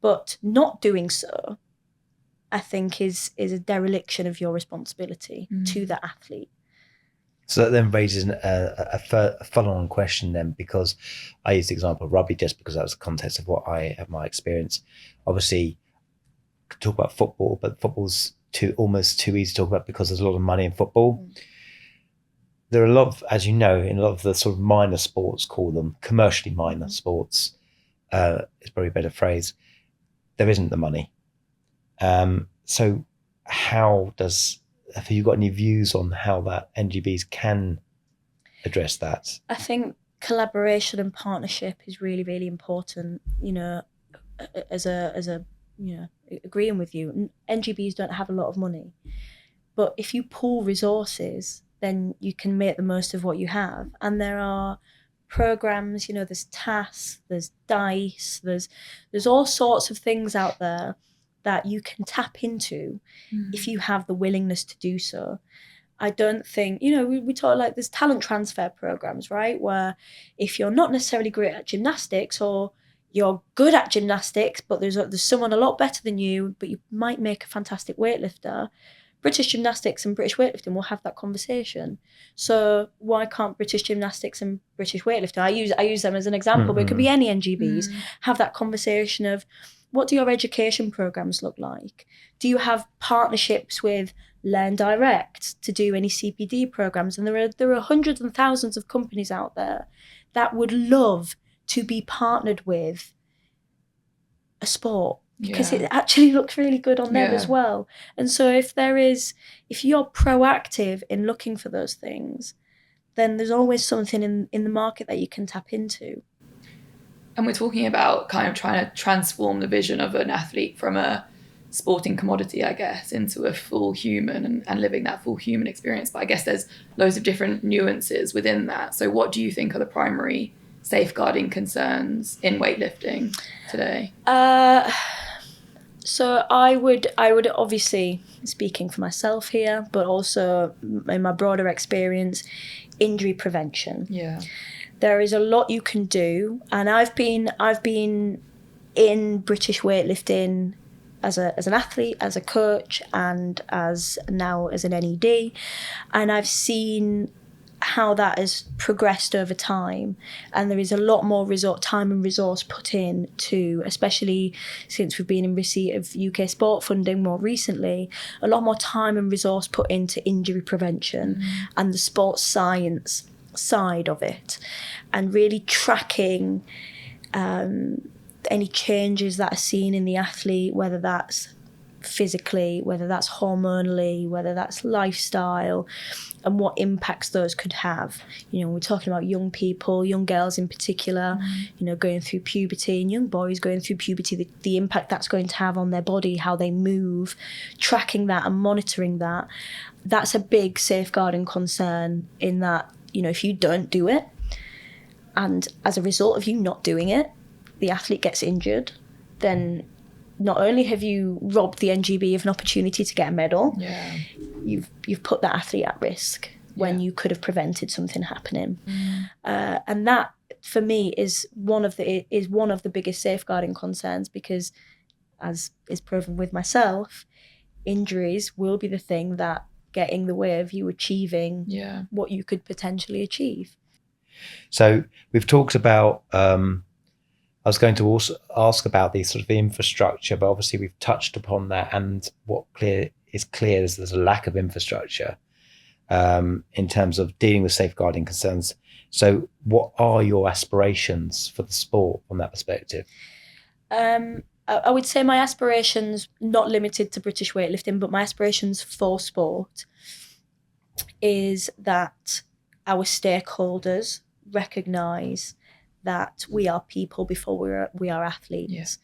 But not doing so, I think, is a dereliction of your responsibility to the athlete. So that then raises a follow-on question then, because I use the example of rugby just because that was the context of what I have my experience. Obviously, could talk about football, but football's almost too easy to talk about because there's a lot of money in football. There are a lot of, as you know, in a lot of the sort of minor sports, call them commercially minor sports, is probably a better phrase, there isn't the money. So have you got any views on how that NGBs can address that? I think collaboration and partnership is really, really important. As a agreeing with you, NGBs don't have a lot of money, but if you pool resources, then you can make the most of what you have. And there are programs, there's TAS, there's DICE, there's all sorts of things out there that you can tap into if you have the willingness to do so. I don't think, we talk like there's talent transfer programs, right? Where if you're not necessarily great at gymnastics, or you're good at gymnastics, but there's someone a lot better than you, but you might make a fantastic weightlifter, British gymnastics and British weightlifting will have that conversation. So why can't British gymnastics and British weightlifting, I use them as an example, but it could be any NGBs, have that conversation of, what do your education programs look like? Do you have partnerships with Learn Direct to do any CPD programs? And there are hundreds and thousands of companies out there that would love to be partnered with a sport, because it actually looks really good on them as well. And so if you're proactive in looking for those things, then there's always something in the market that you can tap into. And we're talking about kind of trying to transform the vision of an athlete from a sporting commodity, I guess, into a full human and living that full human experience. But I guess there's loads of different nuances within that. So what do you think are the primary safeguarding concerns in weightlifting today? So I would obviously, speaking for myself here, but also in my broader experience, injury prevention. Yeah. There is a lot you can do, and I've been in British weightlifting as an athlete, as a coach, and as now as an NED, and I've seen how that has progressed over time, and there is a lot more time and resource put in to, especially since we've been in receipt of UK sport funding more recently, a lot more time and resource put into injury prevention and the sports science side of it, and really tracking any changes that are seen in the athlete, whether that's physically, whether that's hormonally, whether that's lifestyle, and what impacts those could have. You know, we're talking about young people, young girls in particular, you know, going through puberty, and young boys going through puberty, the impact that's going to have on their body, how they move, tracking that and monitoring that. That's a big safeguarding concern, in that, you know, if you don't do it, and as a result of you not doing it, the athlete gets injured, then not only have you robbed the NGB of an opportunity to get a medal, you've put that athlete at risk when you could have prevented something happening. And that, for me, is one of the biggest safeguarding concerns, because, as is proven with myself, injuries will be the thing that get in the way of you achieving what you could potentially achieve. So we've talked about, I was going to also ask about the sort of infrastructure, but obviously we've touched upon that, and what is clear is there's a lack of infrastructure in terms of dealing with safeguarding concerns. So what are your aspirations for the sport from that perspective? I would say my aspirations, not limited to British weightlifting, but my aspirations for sport is that our stakeholders recognise that we are people before we are athletes.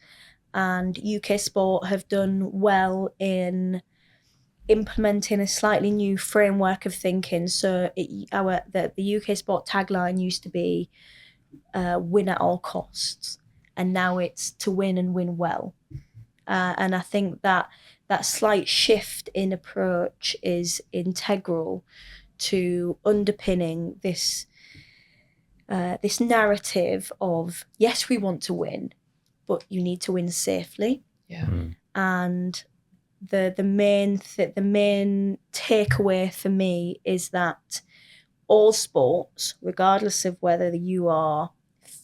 And UK sport have done well in implementing a slightly new framework of thinking. So the UK sport tagline used to be win at all costs, and now it's to win and win well. And I think that slight shift in approach is integral to underpinning this narrative of, yes, we want to win, but you need to win safely. And the main takeaway for me is that all sports, regardless of whether you are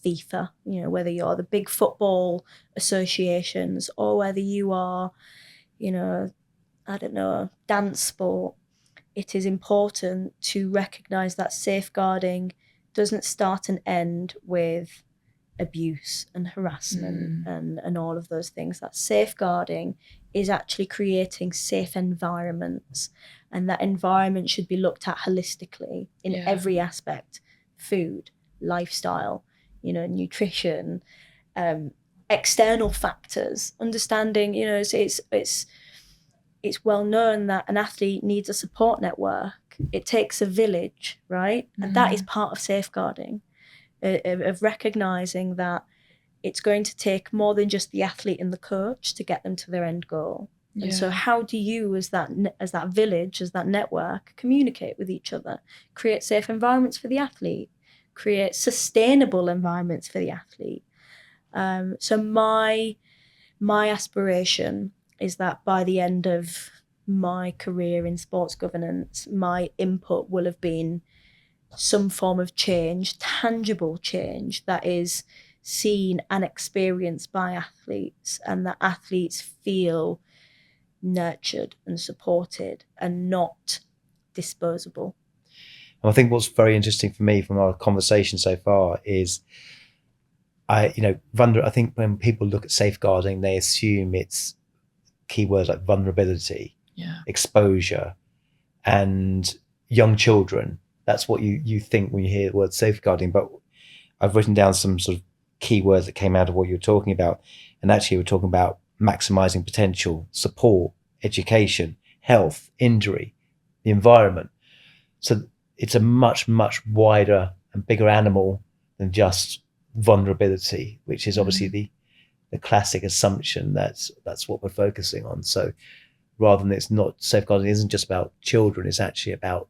FIFA, you know, whether you're the big football associations, or whether you are, you know, I don't know, dance sport, it is important to recognise that safeguarding doesn't start and end with abuse and harassment and all of those things. That safeguarding is actually creating safe environments, and that environment should be looked at holistically in every aspect: food, lifestyle, you know, nutrition, external factors, understanding, you know, it's well known that an athlete needs a support network. It takes a village, right? And that is part of safeguarding, of recognising that it's going to take more than just the athlete and the coach to get them to their end goal. And so how do you, as that village, as that network, communicate with each other, create safe environments for the athlete, create sustainable environments for the athlete? So my aspiration is that by the end of my career in sports governance, my input will have been some form of change, tangible change that is seen and experienced by athletes, and that athletes feel nurtured and supported and not disposable. And I think what's very interesting for me from our conversation so far is I think when people look at safeguarding, they assume it's keywords like vulnerability, exposure, and young children. That's what you think when you hear the word safeguarding. But I've written down some sort of keywords that came out of what you're talking about. And actually we're talking about maximizing potential, support, education, health, injury, the environment. So it's a much, much wider and bigger animal than just vulnerability, which is obviously the classic assumption that's what we're focusing on. So rather than it's not safeguarding, it isn't just about children, it's actually about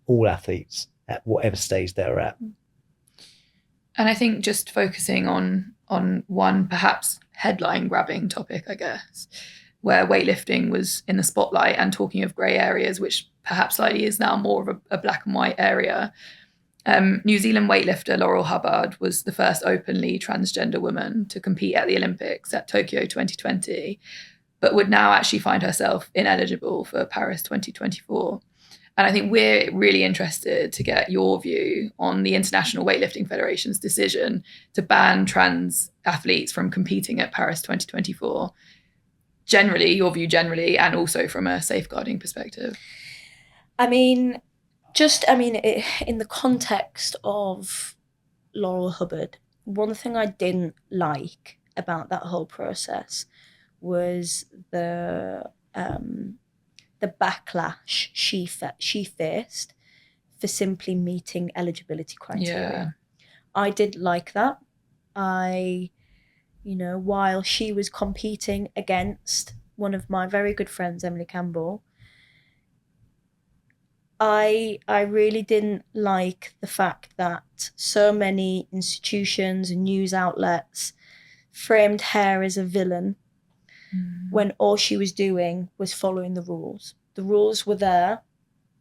all athletes at whatever stage they're at. And I think just focusing on one perhaps headline grabbing topic, I guess, where weightlifting was in the spotlight and talking of grey areas, which perhaps slightly is now more of a black and white area. New Zealand weightlifter Laurel Hubbard was the first openly transgender woman to compete at the Olympics at Tokyo 2020, but would now actually find herself ineligible for Paris 2024. And I think we're really interested to get your view on the International Weightlifting Federation's decision to ban trans athletes from competing at Paris 2024. Generally, your view generally, and also from a safeguarding perspective. In the context of Laurel Hubbard, one thing I didn't like about that whole process was the backlash she faced for simply meeting eligibility criteria. I did like that. While she was competing against one of my very good friends, Emily Campbell, I really didn't like the fact that so many institutions and news outlets framed her as a villain when all she was doing was following the rules. The rules were there.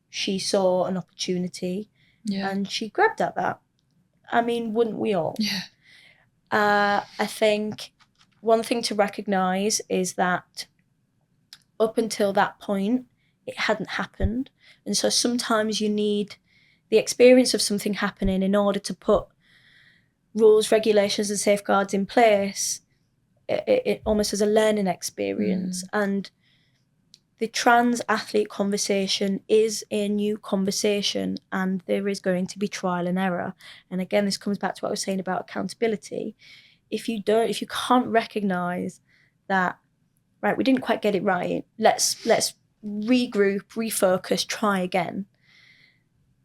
She saw an opportunity and she grabbed at that. Wouldn't we all? Yeah. I think one thing to recognise is that up until that point, it hadn't happened. And so sometimes you need the experience of something happening in order to put rules, regulations and safeguards in place. It almost as a learning experience. And the trans athlete conversation is a new conversation, and there is going to be trial and error. And again, this comes back to what I was saying about accountability. If you can't recognise that, right, we didn't quite get it right, let's regroup, refocus, try again,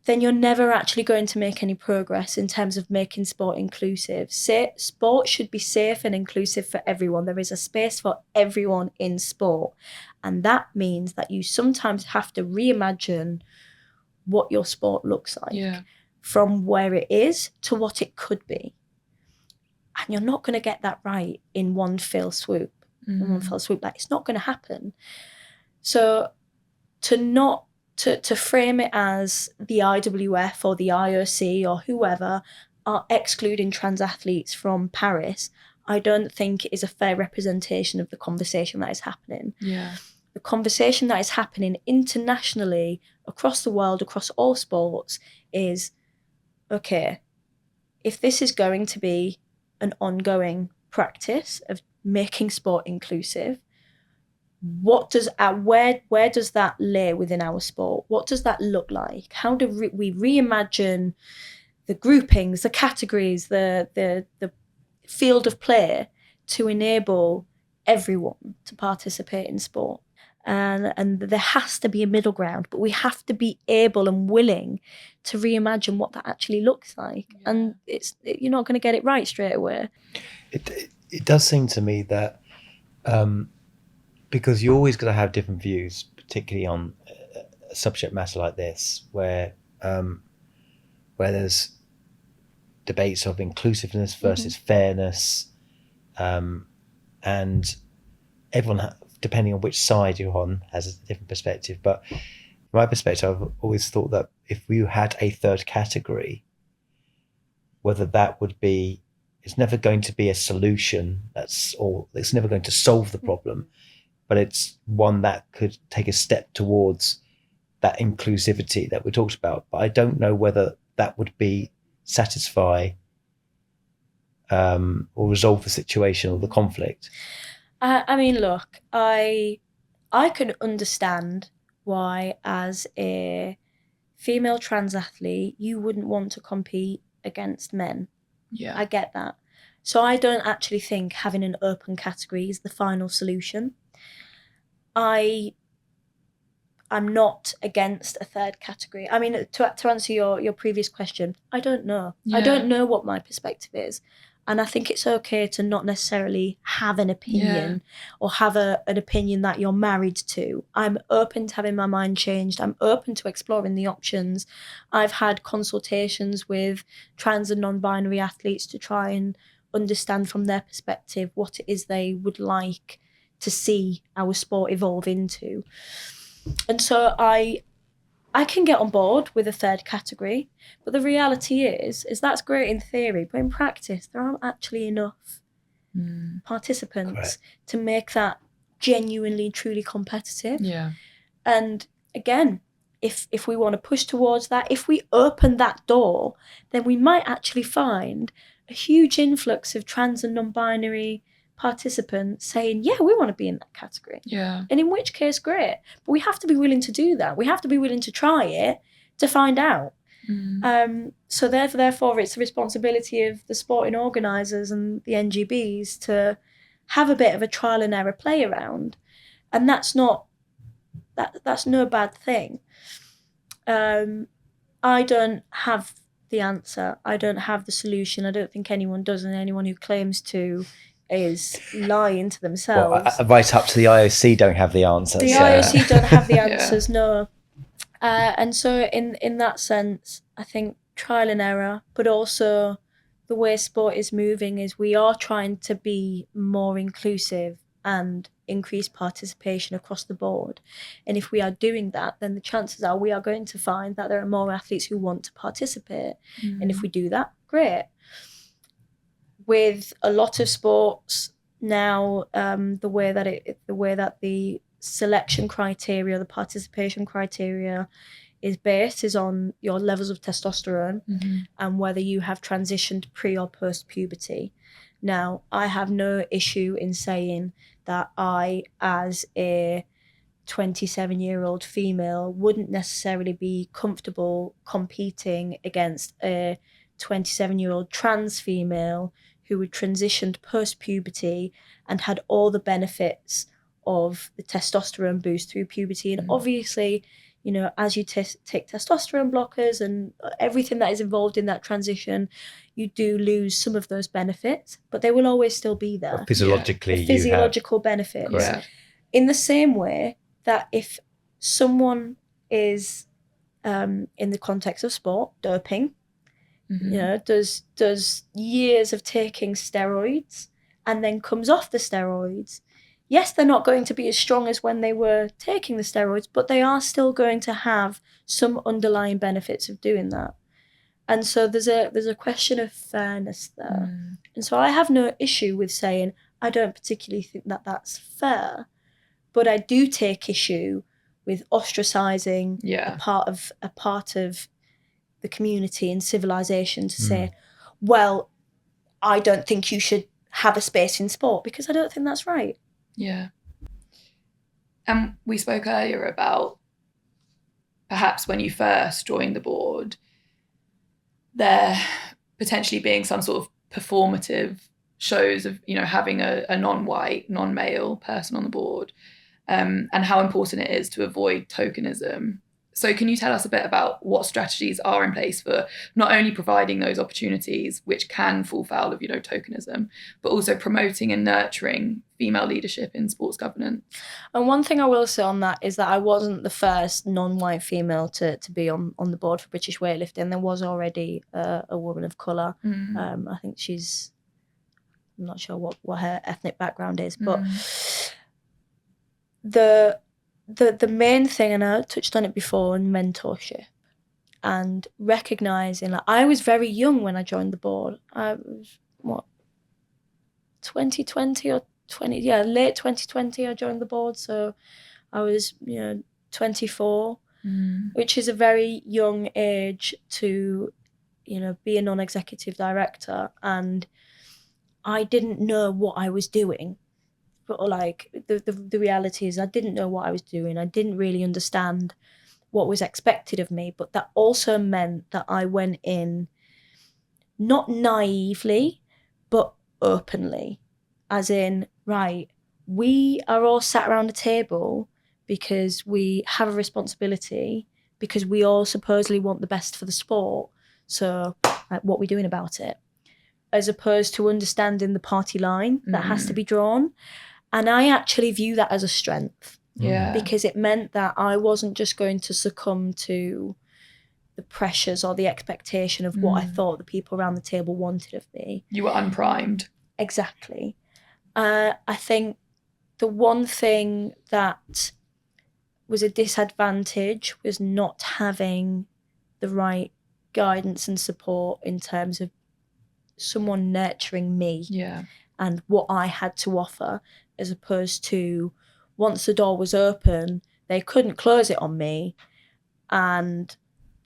then you're never actually going to make any progress in terms of making sport inclusive. Sport should be safe and inclusive for everyone. There is a space for everyone in sport. And that means that you sometimes have to reimagine what your sport looks like from where it is to what it could be. And you're not going to get that right in one fell swoop. Like, it's not going to happen. So to frame it as the IWF or the IOC or whoever are excluding trans athletes from Paris, I don't think is a fair representation of the conversation that is happening. Yeah. The conversation that is happening internationally, across the world, across all sports, is, okay, if this is going to be an ongoing practice of making sport inclusive, where does that lay within our sport? What does that look like? How do we reimagine the groupings, the categories, the field of play to enable everyone to participate in sport? And there has to be a middle ground, but we have to be able and willing to reimagine what that actually looks like. And you're not going to get it right straight away. It does seem to me that because you're always going to have different views, particularly on a subject matter like this, where there's debates of inclusiveness versus fairness, and everyone depending on which side you're on, has a different perspective. But from my perspective, I've always thought that if we had a third category, whether that would be, it's never going to be a solution it's never going to solve the problem, but it's one that could take a step towards that inclusivity that we talked about. But I don't know whether that would satisfy or resolve the situation or the conflict. I mean, look, I can understand why, as a female trans athlete, you wouldn't want to compete against men. Yeah. I get that. So I don't actually think having an open category is the final solution. I'm not against a third category. I mean, to answer your previous question, I don't know. Yeah. I don't know what my perspective is. And I think it's okay to not necessarily have an opinion or have an opinion that you're married to. I'm open to having my mind changed. I'm open to exploring the options. I've had consultations with trans and non-binary athletes to try and understand from their perspective what it is they would like to see our sport evolve into. And so I can get on board with a third category, but the reality is that's great in theory, but in practice there aren't actually enough participants to make that genuinely, truly competitive. Yeah. And again, if we want to push towards that, if we open that door, then we might actually find a huge influx of trans and non-binary participants saying, yeah, we want to be in that category. Yeah. And in which case, great. But we have to be willing to do that. We have to be willing to try it to find out. So therefore, it's the responsibility of the sporting organisers and the NGBs to have a bit of a trial and error play around. And that's no bad thing. I don't have the answer. I don't have the solution. I don't think anyone does, and anyone who claims to is lying to themselves. Well, right up to the IOC don't have the answers. The IOC don't have the answers, no. And so in that sense, I think trial and error, but also the way sport is moving is we are trying to be more inclusive and increase participation across the board. And if we are doing that, then the chances are we are going to find that there are more athletes who want to participate. And if we do that, great. With a lot of sports now, the way that the selection criteria, the participation criteria is based is on your levels of testosterone and whether you have transitioned pre or post puberty. Now, I have no issue in saying that I, as a 27-year-old female, wouldn't necessarily be comfortable competing against a 27-year-old trans female who had transitioned post-puberty and had all the benefits of the testosterone boost through puberty. And obviously, you know, as you take testosterone blockers and everything that is involved in that transition, you do lose some of those benefits, but they will always still be there. Well, physiologically, the physiological benefits. Yeah. In the same way that if someone is, in the context of sport, doping, you know, does years of taking steroids and then comes off the steroids, yes, they're not going to be as strong as when they were taking the steroids, but they are still going to have some underlying benefits of doing that. And so there's a question of fairness there. And so I have no issue with saying I don't particularly think that that's fair, but I do take issue with ostracizing a part of the community and civilization to say, well, I don't think you should have a space in sport, because I don't think that's right. Yeah. And we spoke earlier about perhaps when you first joined the board, there potentially being some sort of performative shows of, you know, having a non-white, non-male person on the board, and how important it is to avoid tokenism. So can you tell us a bit about what strategies are in place for not only providing those opportunities, which can fall foul of, you know, tokenism, but also promoting and nurturing female leadership in sports governance? And one thing I will say on that is that I wasn't the first non-white female to be on the board for British weightlifting. There was already a woman of colour. I think I'm not sure what her ethnic background is, but the main thing, and I touched on it before, in mentorship and recognizing, like, I was very young when I joined the board. I was 2020 or 20, late 2020 I joined the board, so I was 24, which is a very young age to be a non-executive director, and I didn't know what I was doing. But like the reality is, I didn't know what I was doing. I didn't really understand what was expected of me, but that also meant that I went in not naively, but openly, as in, right, we are all sat around a table because we have a responsibility, because we all supposedly want the best for the sport. So, like, what are we doing about it? As opposed to understanding the party line that has to be drawn. And I actually view that as a strength. Yeah. Because it meant that I wasn't just going to succumb to the pressures or the expectation of what I thought the people around the table wanted of me. You were unprimed. Exactly. I think the one thing that was a disadvantage was not having the right guidance and support in terms of someone nurturing me and what I had to offer, as opposed to, once the door was open, they couldn't close it on me, and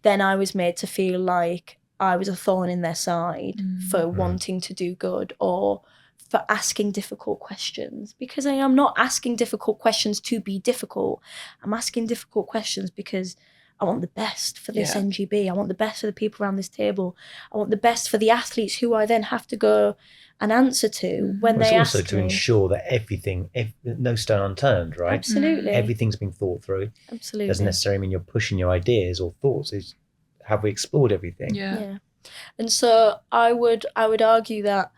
then I was made to feel like I was a thorn in their side for wanting to do good, or for asking difficult questions, because I am not asking difficult questions to be difficult. I'm asking difficult questions because I want the best for this NGB. I want the best for the people around this table. I want the best for the athletes, who I then have to go and answer to when they ask me. It's also to ensure that everything, no stone unturned, right? Absolutely. Everything's been thought through. Absolutely. Doesn't necessarily mean you're pushing your ideas or thoughts. It's, have we explored everything? Yeah. And so I would argue that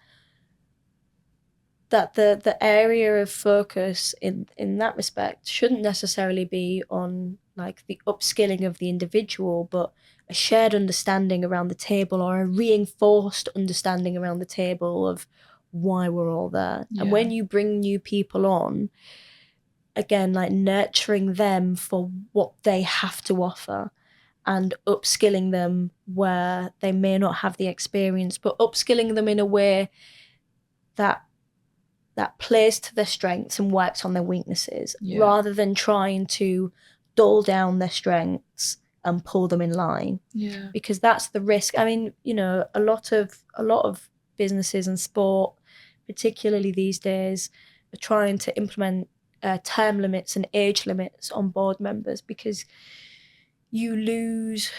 the area of focus in that respect shouldn't necessarily be on, like, the upskilling of the individual, but a shared understanding around the table, or a reinforced understanding around the table of why we're all there. And when you bring new people on, again, like, nurturing them for what they have to offer, and upskilling them where they may not have the experience, but upskilling them in a way that plays to their strengths and works on their weaknesses, rather than trying to dull down their strengths and pull them in line. Because that's the risk. I mean, a lot of businesses and sport, particularly these days, are trying to implement term limits and age limits on board members, because you lose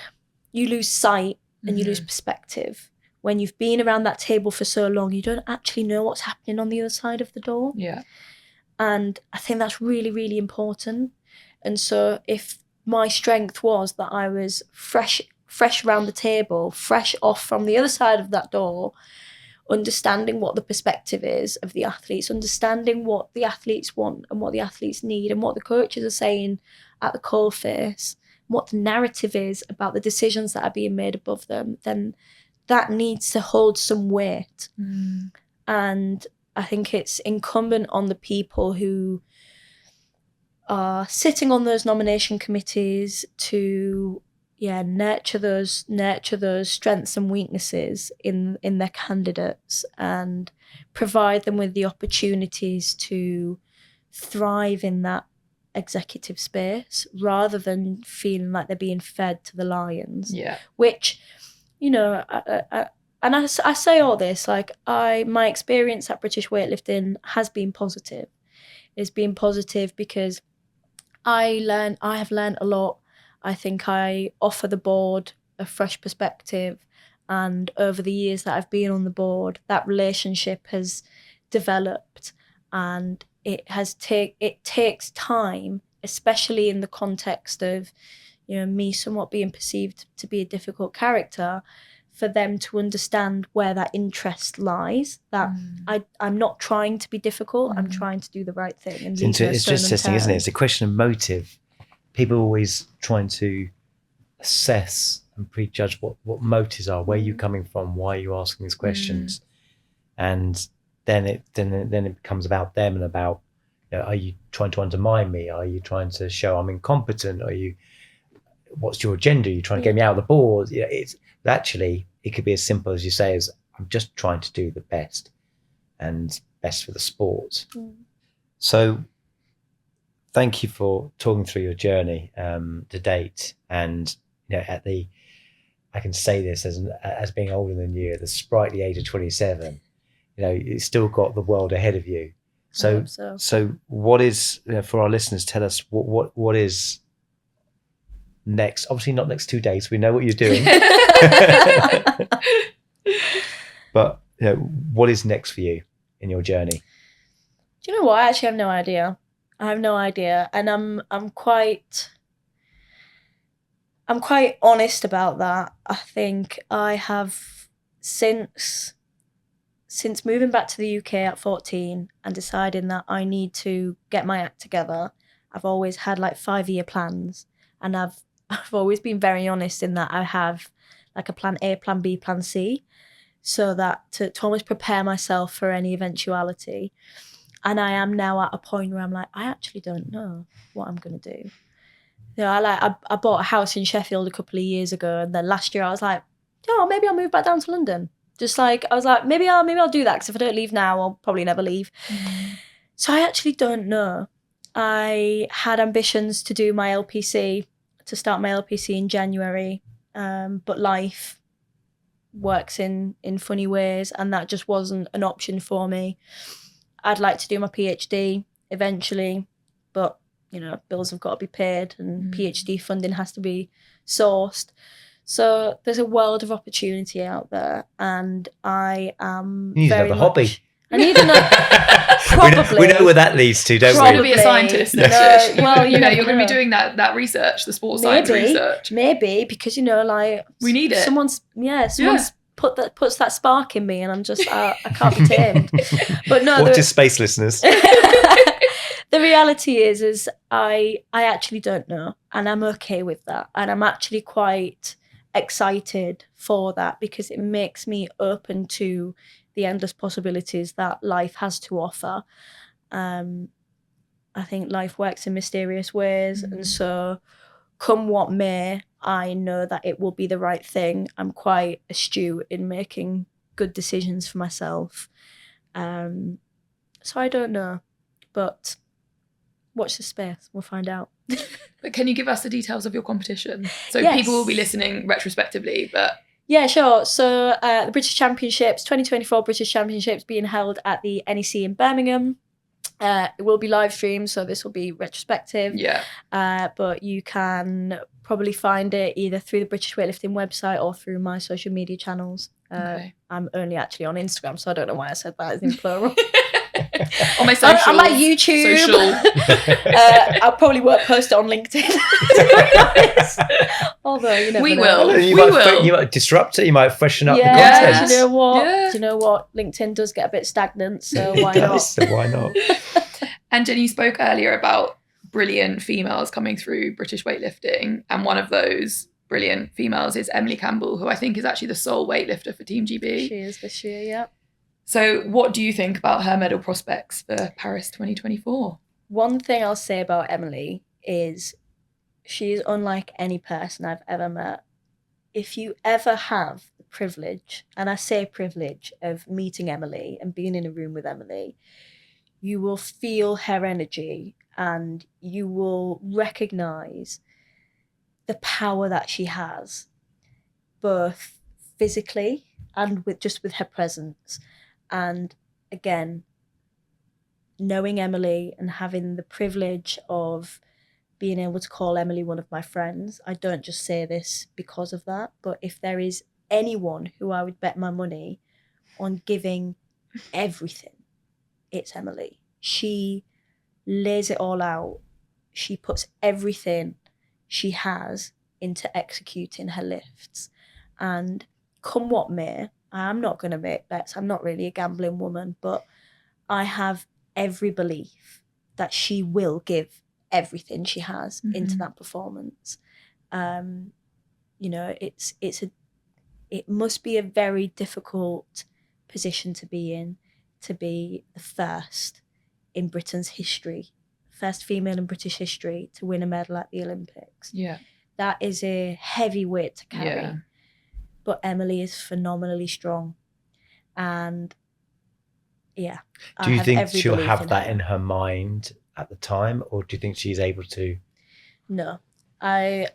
sight and you lose perspective. When you've been around that table for so long, you don't actually know what's happening on the other side of the door. And I think that's really, really important. And so if my strength was that I was fresh around the table, fresh off from the other side of that door, understanding what the perspective is of the athletes, understanding what the athletes want and what the athletes need, and what the coaches are saying at the coalface, what the narrative is about the decisions that are being made above them, then that needs to hold some weight. And I think it's incumbent on the people who are sitting on those nomination committees to nurture those strengths and weaknesses in their candidates, and provide them with the opportunities to thrive in that executive space, rather than feeling like they're being fed to the lions. Which, and I say all this, like, my experience at British Weightlifting has been positive. It's been positive because I have learned a lot. I think I offer the board a fresh perspective, and over the years that I've been on the board, that relationship has developed, and it takes time, especially in the context of me somewhat being perceived to be a difficult character, for them to understand where that interest lies, that I'm not trying to be difficult, I'm trying to do the right thing. And it's just interesting, isn't it? It's a question of motive. People are always trying to assess and prejudge what motives are, where you're coming from, why are you asking these questions, and then it becomes about them and about are you trying to undermine me? Are you trying to show I'm incompetent? What's your agenda? Are you trying to get me out of the board? It's actually, it could be as simple as you say, as I'm just trying to do the best and best for the sport. So thank you for talking through your journey to date. And I can say this as being older than you, at the sprightly age of 27, you've still got the world ahead of you. So what is, for our listeners, tell us what is next? Obviously not next 2 days. We know what you're doing. But what is next for you in your journey? Do you know what? I actually have no idea. And I'm quite honest about that. I think I have, since moving back to the UK at 14 and deciding that I need to get my act together, I've always had like 5-year plans, and I've always been very honest in that I have like a plan A, plan B, plan C, so that to almost prepare myself for any eventuality. And I am now at a point where I'm like, I actually don't know what I'm going to do. I bought a house in Sheffield a couple of years ago, and then last year I was like, maybe I'll move back down to London. Just like, I was like, maybe I'll do that, because if I don't leave now, I'll probably never leave. So I actually don't know. I had ambitions to do my LPC, to start my LPC in January, but life works in funny ways, and that just wasn't an option for me. I'd like to do my PhD eventually, but bills have got to be paid, and PhD funding has to be sourced. So there's a world of opportunity out there, and I am you need another hobby. I need another. Probably. We know where that leads to, don't we? To be a scientist. No, well, you're going to be doing that research, the sports science research. Maybe, because like we need it. Someone's puts that spark in me, and I'm just I can't be tamed. But no, watch your space, listeners. The reality is I actually don't know, and I'm okay with that, and I'm actually quite excited for that, because it makes me open to the endless possibilities that life has to offer. I think life works in mysterious ways, and so come what may, I know that it will be the right thing. I'm quite astute in making good decisions for myself. So I don't know, but watch the space. We'll find out. But can you give us the details of your competition? So yes. People will be listening retrospectively, but... Yeah, sure. So the British Championships, 2024 British Championships, being held at the NEC in Birmingham. It will be live streamed, so this will be retrospective. Yeah. But you can probably find it either through the British Weightlifting website or through my social media channels. Okay. I'm only actually on Instagram, so I don't know why I said that in plural. On my socials. On my YouTube. I probably won't post it on LinkedIn. Although, you never know. You might disrupt it. You might freshen up the content. Do you know what? Do you know what? LinkedIn does get a bit stagnant, so why not? So why not? And Jenny, you spoke earlier about brilliant females coming through British weightlifting, and one of those brilliant females is Emily Campbell, who I think is actually the sole weightlifter for Team GB. She is this year, yeah. So what do you think about her medal prospects for Paris 2024? One thing I'll say about Emily is she is unlike any person I've ever met. If you ever have the privilege, and I say privilege, of meeting Emily and being in a room with Emily, you will feel her energy, and you will recognise the power that she has, both physically and with her presence. And again, knowing Emily and having the privilege of being able to call Emily one of my friends, I don't just say this because of that, but if there is anyone who I would bet my money on giving everything, it's Emily. She lays it all out. She puts everything she has into executing her lifts. And come what may, I'm not going to make bets. I'm not really a gambling woman, but I have every belief that she will give everything she has into that performance. It must be a very difficult position to be in, to be the first in Britain's history, first female in British history to win a medal at the Olympics. Yeah. That is a heavy weight to carry. Yeah. But Emily is phenomenally strong. And yeah. Do you think she'll belief have that her. in her mind at the time, or do you think she's able to? No. I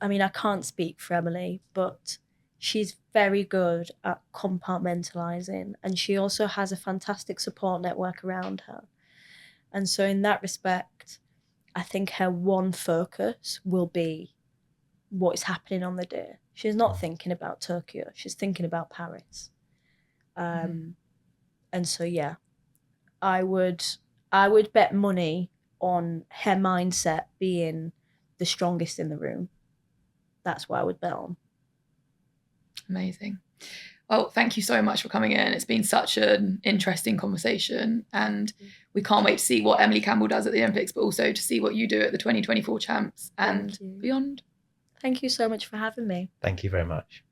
mean, I can't speak for Emily, but she's very good at compartmentalizing, and she also has a fantastic support network around her. And so in that respect, I think her one focus will be what is happening on the day. She's not thinking about Tokyo. She's thinking about Paris. And so, yeah, I would bet money on her mindset being the strongest in the room. That's what I would bet on. Amazing. Well, thank you so much for coming in. It's been such an interesting conversation, and we can't wait to see what Emily Campbell does at the Olympics, but also to see what you do at the 2024 champs and beyond. Thank you so much for having me. Thank you very much.